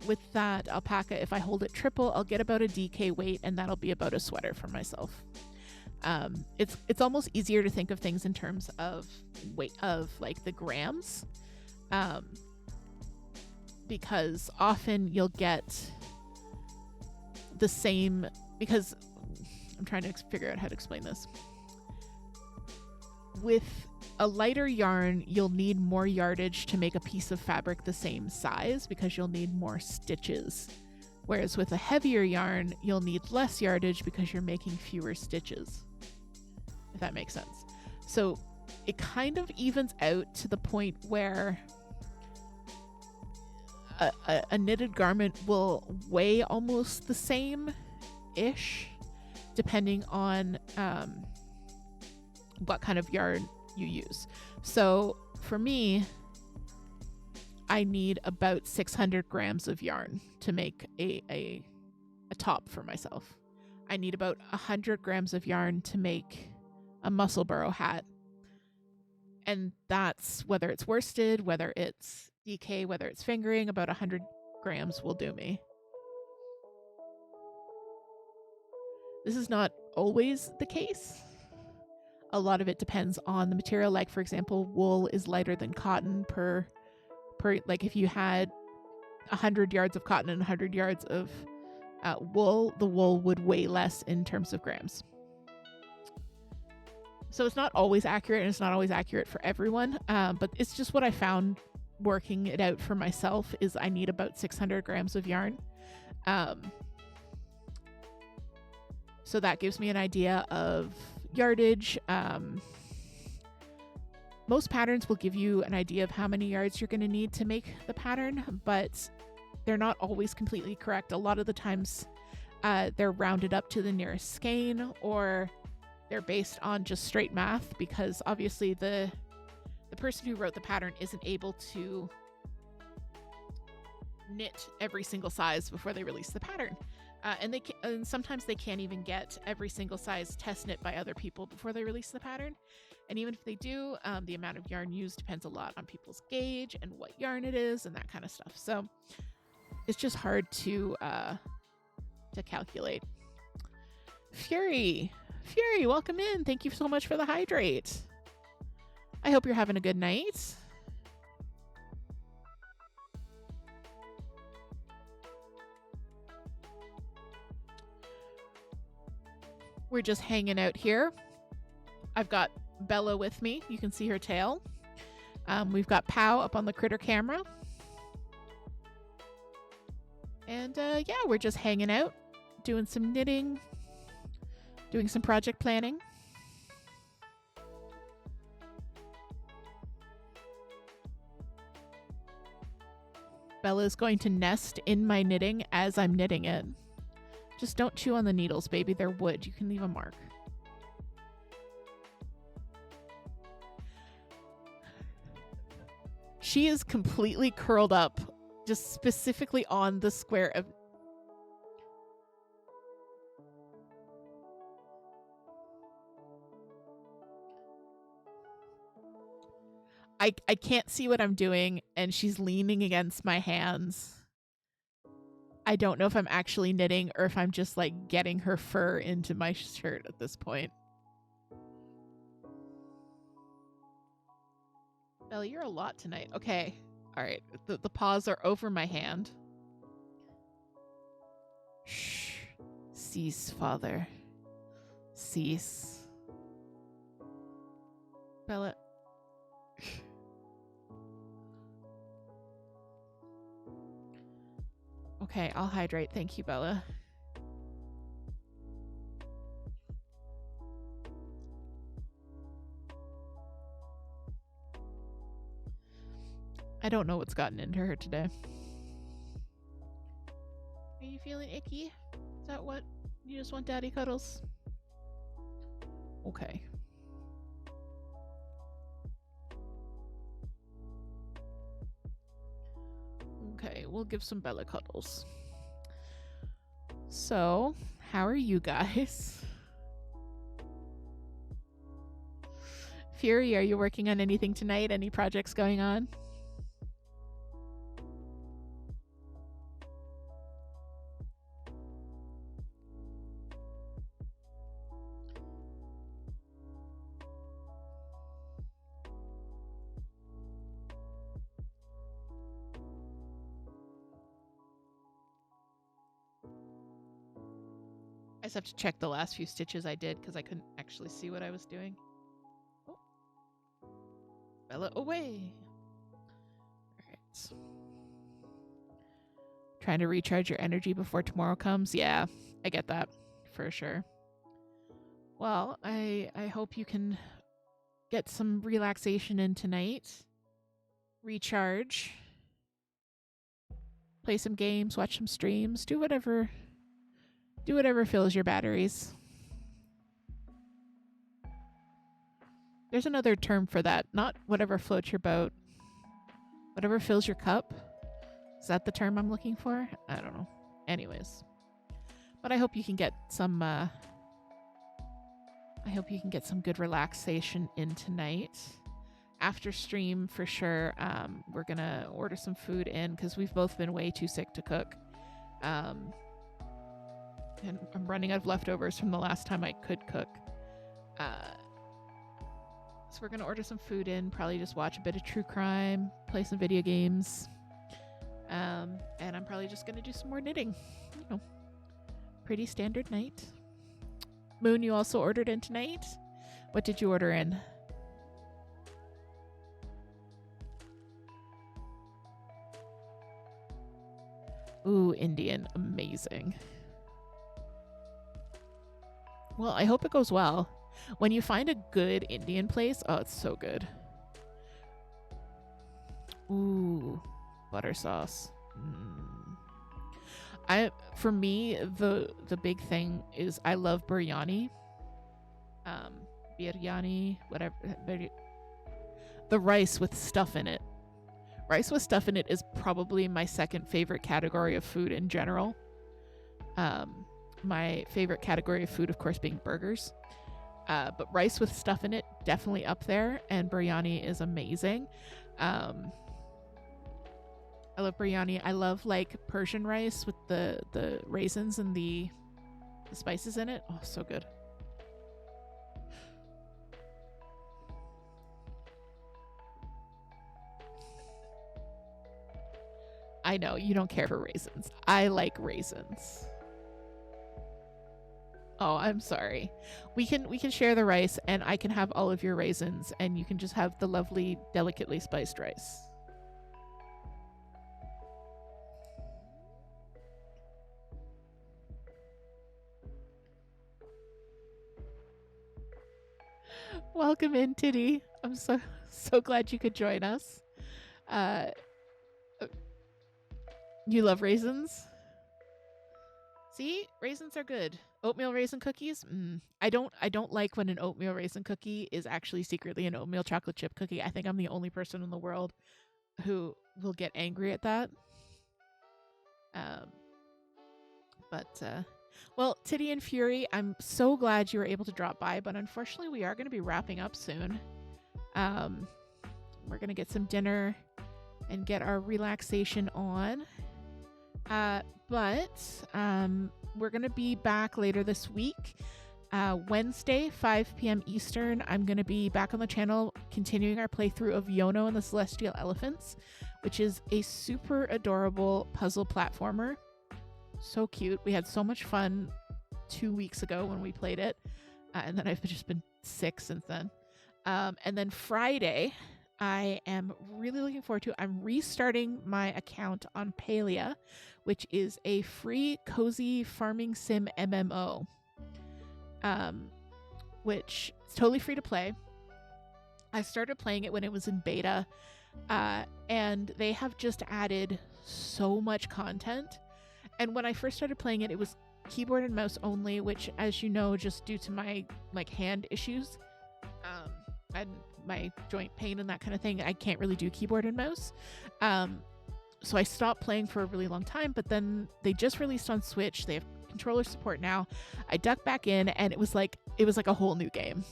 with that alpaca, if I hold it triple, I'll get about a DK weight, and that'll be about a sweater for myself. It's almost easier to think of things in terms of weight of like the grams, because often you'll get the same, because I'm trying to figure out how to explain this. With a lighter yarn, you'll need more yardage to make a piece of fabric the same size because you'll need more stitches. Whereas with a heavier yarn, you'll need less yardage because you're making fewer stitches, if that makes sense. So it kind of evens out to the point where a knitted garment will weigh almost the same-ish, depending on what kind of yarn you use. So for me, I need about 600 grams of yarn to make a top for myself. I need about 100 grams of yarn to make a muscle burrow hat. And that's whether it's worsted, whether it's DK, whether it's fingering, about 100 grams will do me. This is not always the case. A lot of it depends on the material. Like, for example, wool is lighter than cotton per like if you had 100 yards of cotton and 100 yards of wool, the wool would weigh less in terms of grams. So it's not always accurate, and it's not always accurate for everyone, but it's just what I found working it out for myself is I need about 600 grams of yarn. So that gives me an idea of yardage. Most patterns will give you an idea of how many yards you're going to need to make the pattern, but they're not always completely correct. A lot of the times they're rounded up to the nearest skein, or they're based on just straight math, because obviously the person who wrote the pattern isn't able to knit every single size before they release the pattern. And sometimes they can't even get every single size test knit by other people before they release the pattern. And even if they do, the amount of yarn used depends a lot on people's gauge and what yarn it is and that kind of stuff. So it's just hard to calculate. Fury, welcome in. Thank you so much for the hydrate. I hope you're having a good night. We're just hanging out here. I've got Bella with me. You can see her tail. We've got Pow up on the critter camera. And yeah, we're just hanging out, doing some knitting, doing some project planning. Bella's going to nest in my knitting as I'm knitting it. Just don't chew on the needles, baby. They're wood. You can leave a mark. She is completely curled up, just specifically on the square of... I can't see what I'm doing, and she's leaning against my hands. I don't know if I'm actually knitting or if I'm just like getting her fur into my shirt at this point. Bella, you're a lot tonight. Okay. All right. The paws are over my hand. Shh. Cease, father. Cease. Bella. Okay, I'll hydrate. Thank you, Bella. I don't know what's gotten into her today. Are you feeling icky? Is that what? You just want daddy cuddles? Okay. Okay, we'll give some Bella cuddles. So, how are you guys? Fury, are you working on anything tonight? Any projects going on? I just have to check the last few stitches I did because I couldn't actually see what I was doing. Oh. Bella, away! Alright. Trying to recharge your energy before tomorrow comes? Yeah, I get that. For sure. Well, I hope you can get some relaxation in tonight. Recharge. Play some games, watch some streams, do whatever fills your batteries. There's another term for that. Not whatever floats your boat. Whatever fills your cup. Is that the term I'm looking for? I don't know. Anyways. But I hope you can get some good relaxation in tonight. After stream, for sure, we're gonna order some food in because we've both been way too sick to cook. And I'm running out of leftovers from the last time I could cook. So we're gonna order some food in, probably just watch a bit of true crime, play some video games. And I'm probably just gonna do some more knitting. You know, pretty standard night. Moon, you also ordered in tonight? What did you order in? Ooh, Indian. Amazing. Well, I hope it goes well. When you find a good Indian place, oh, it's so good. Ooh, butter sauce. For me, the big thing is I love biryani. Biryani, whatever. The rice with stuff in it. Rice with stuff in it is probably my second favorite category of food in general. My favorite category of food, of course, being burgers. But rice with stuff in it, definitely up there. And biryani is amazing. I love biryani. I love like Persian rice with the raisins and the spices in it. Oh, so good. I know you don't care for raisins. I like raisins. Oh, I'm sorry. We can share the rice and I can have all of your raisins and you can just have the lovely, delicately spiced rice. Welcome in, Titty. I'm so glad you could join us. You love raisins? See, raisins are good. Oatmeal raisin cookies? I don't like when an oatmeal raisin cookie is actually secretly an oatmeal chocolate chip cookie. I think I'm the only person in the world who will get angry at that. Well, Titty and Fury, I'm so glad you were able to drop by, but unfortunately we are going to be wrapping up soon. We're going to get some dinner and get our relaxation on. But we're going to be back later this week. Wednesday, 5 p.m. Eastern, I'm going to be back on the channel continuing our playthrough of Yono and the Celestial Elephants, which is a super adorable puzzle platformer. So cute. We had so much fun 2 weeks ago when we played it, and then I've just been sick since then. And then Friday, I am really looking forward to. I'm restarting my account on Palia, which is a free cozy farming sim MMO. Which is totally free to play. I started playing it when it was in beta, and they have just added so much content. And when I first started playing it, it was keyboard and mouse only, which, as you know, just due to my hand issues, and my joint pain and that kind of thing, I can't really do keyboard and mouse. So I stopped playing for a really long time, but then they just released on Switch. They have controller support now. I ducked back in, and it was like a whole new game.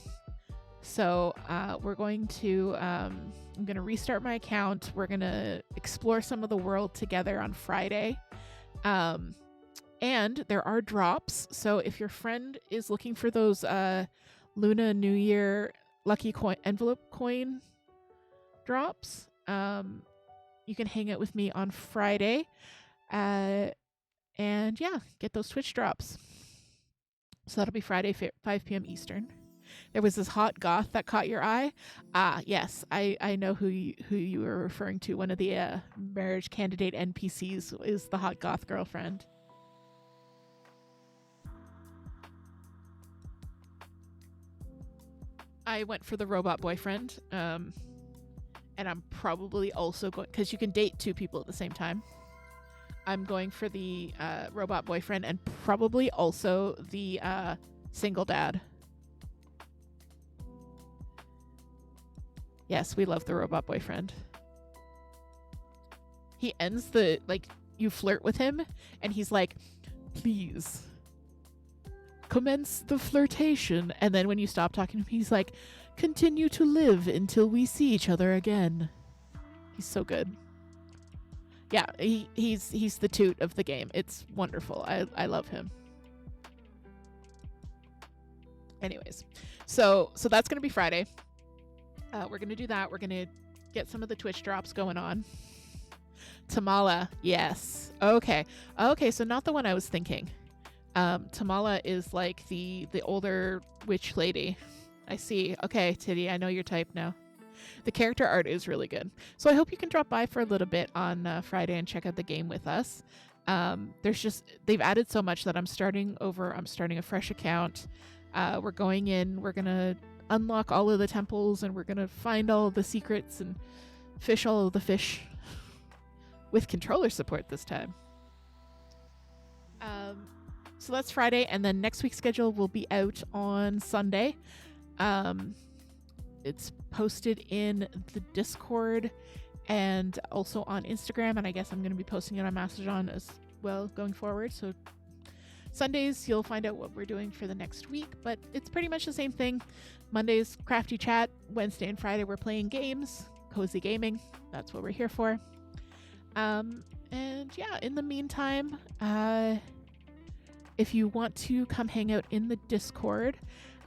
So we're going to I'm gonna restart my account. We're gonna explore some of the world together on Friday, and there are drops. So if your friend is looking for those Luna New Year lucky coin envelope coin drops, you can hang out with me on Friday. And yeah, get those Twitch drops. So that'll be Friday, 5 p.m. Eastern. There was this hot goth that caught your eye. Yes, I know who you were referring to. One of the marriage candidate NPCs is the hot goth girlfriend. I went for the robot boyfriend. And I'm probably also going, because you can date two people at the same time. I'm going for the robot boyfriend and probably also the single dad. Yes, we love the robot boyfriend. He ends you flirt with him and he's like, please commence the flirtation. And then when you stop talking to him, he's like, continue to live until we see each other again. He's so good. Yeah, he's the toot of the game. It's wonderful. I love him. Anyways, so that's gonna be Friday. We're gonna do that. We're gonna get some of the Twitch drops going on. Tamala, yes. Okay, so not the one I was thinking. Tamala is like the older witch lady. I see. Okay, Titty, I know your type now. The character art is really good. So I hope you can drop by for a little bit on Friday and check out the game with us. They've added so much that I'm starting over. I'm starting a fresh account. We're going in. We're going to unlock all of the temples, and we're going to find all of the secrets and fish all of the fish with controller support this time. So that's Friday, and then next week's schedule will be out on Sunday. It's posted in the Discord and also on Instagram, and I guess I'm going to be posting it on Mastodon as well going forward. So Sundays, you'll find out what we're doing for the next week, but it's pretty much the same thing. Mondays, Crafty Chat. Wednesday and Friday, we're playing games. Cozy gaming. That's what we're here for. And yeah, in the meantime, if you want to come hang out in the Discord,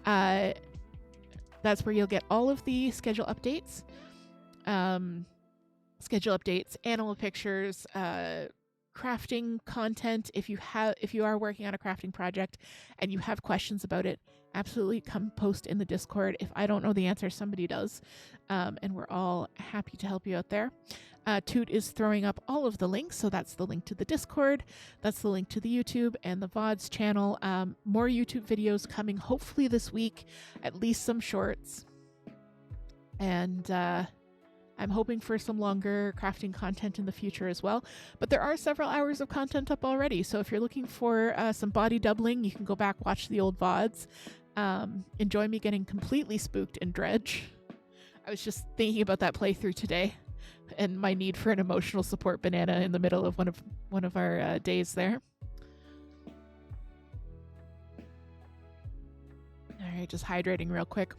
that's where you'll get all of the schedule updates, animal pictures, crafting content. If you are working on a crafting project and you have questions about it, absolutely come post in the Discord. If I don't know the answer, somebody does, and we're all happy to help you out there. Toot is throwing up all of the links, so that's the link to the Discord, that's the link to the YouTube and the VODs channel. More YouTube videos coming hopefully this week, at least some shorts. And I'm hoping for some longer crafting content in the future as well. But there are several hours of content up already, so if you're looking for some body doubling, you can go back, watch the old VODs. Enjoy me getting completely spooked in Dredge. I was just thinking about that playthrough today and my need for an emotional support banana in the middle of one of our days there. All right, just hydrating real quick.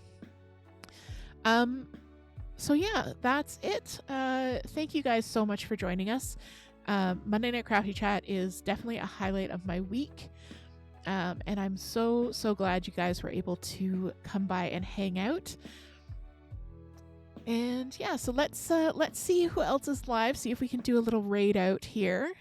So yeah, that's it. Thank you guys so much for joining us. Monday Night Crafty Chat is definitely a highlight of my week. And I'm so glad you guys were able to come by and hang out. And yeah, so let's see who else is live, see if we can do a little raid out here.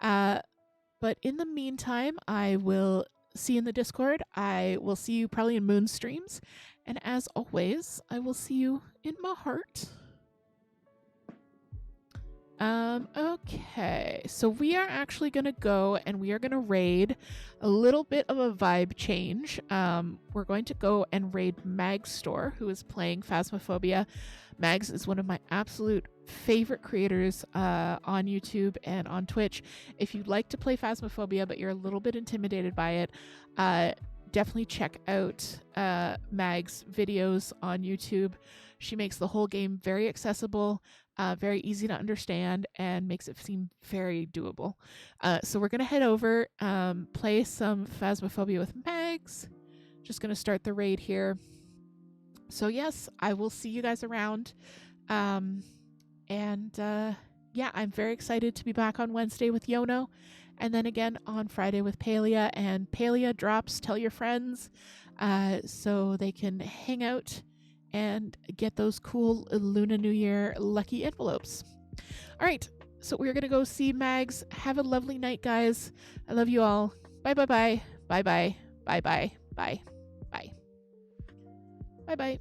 But in the meantime, I will see you in the Discord. I will see you probably in Moon streams. And as always, I will see you in my heart. Okay, so we are actually going to go and we are going to raid a little bit of a vibe change. We're going to go and raid Mag's store, who is playing Phasmophobia. Mags is one of my absolute favorite creators on YouTube and on Twitch. If you'd like to play Phasmophobia, but you're a little bit intimidated by it, definitely check out Mag's videos on YouTube. She makes the whole game very accessible, very easy to understand, and makes it seem very doable. So we're going to head over, play some Phasmophobia with Mags. Just going to start the raid here. So yes, I will see you guys around. Yeah, I'm very excited to be back on Wednesday with Yono. And then again on Friday with Palia. And Palia drops Tell Your Friends so they can hang out and get those cool Luna New Year lucky envelopes. All right, so we're going to go see Mags. Have a lovely night, guys. I love you all. Bye, bye, bye. Bye, bye. Bye, bye. Bye. Bye. Bye, bye.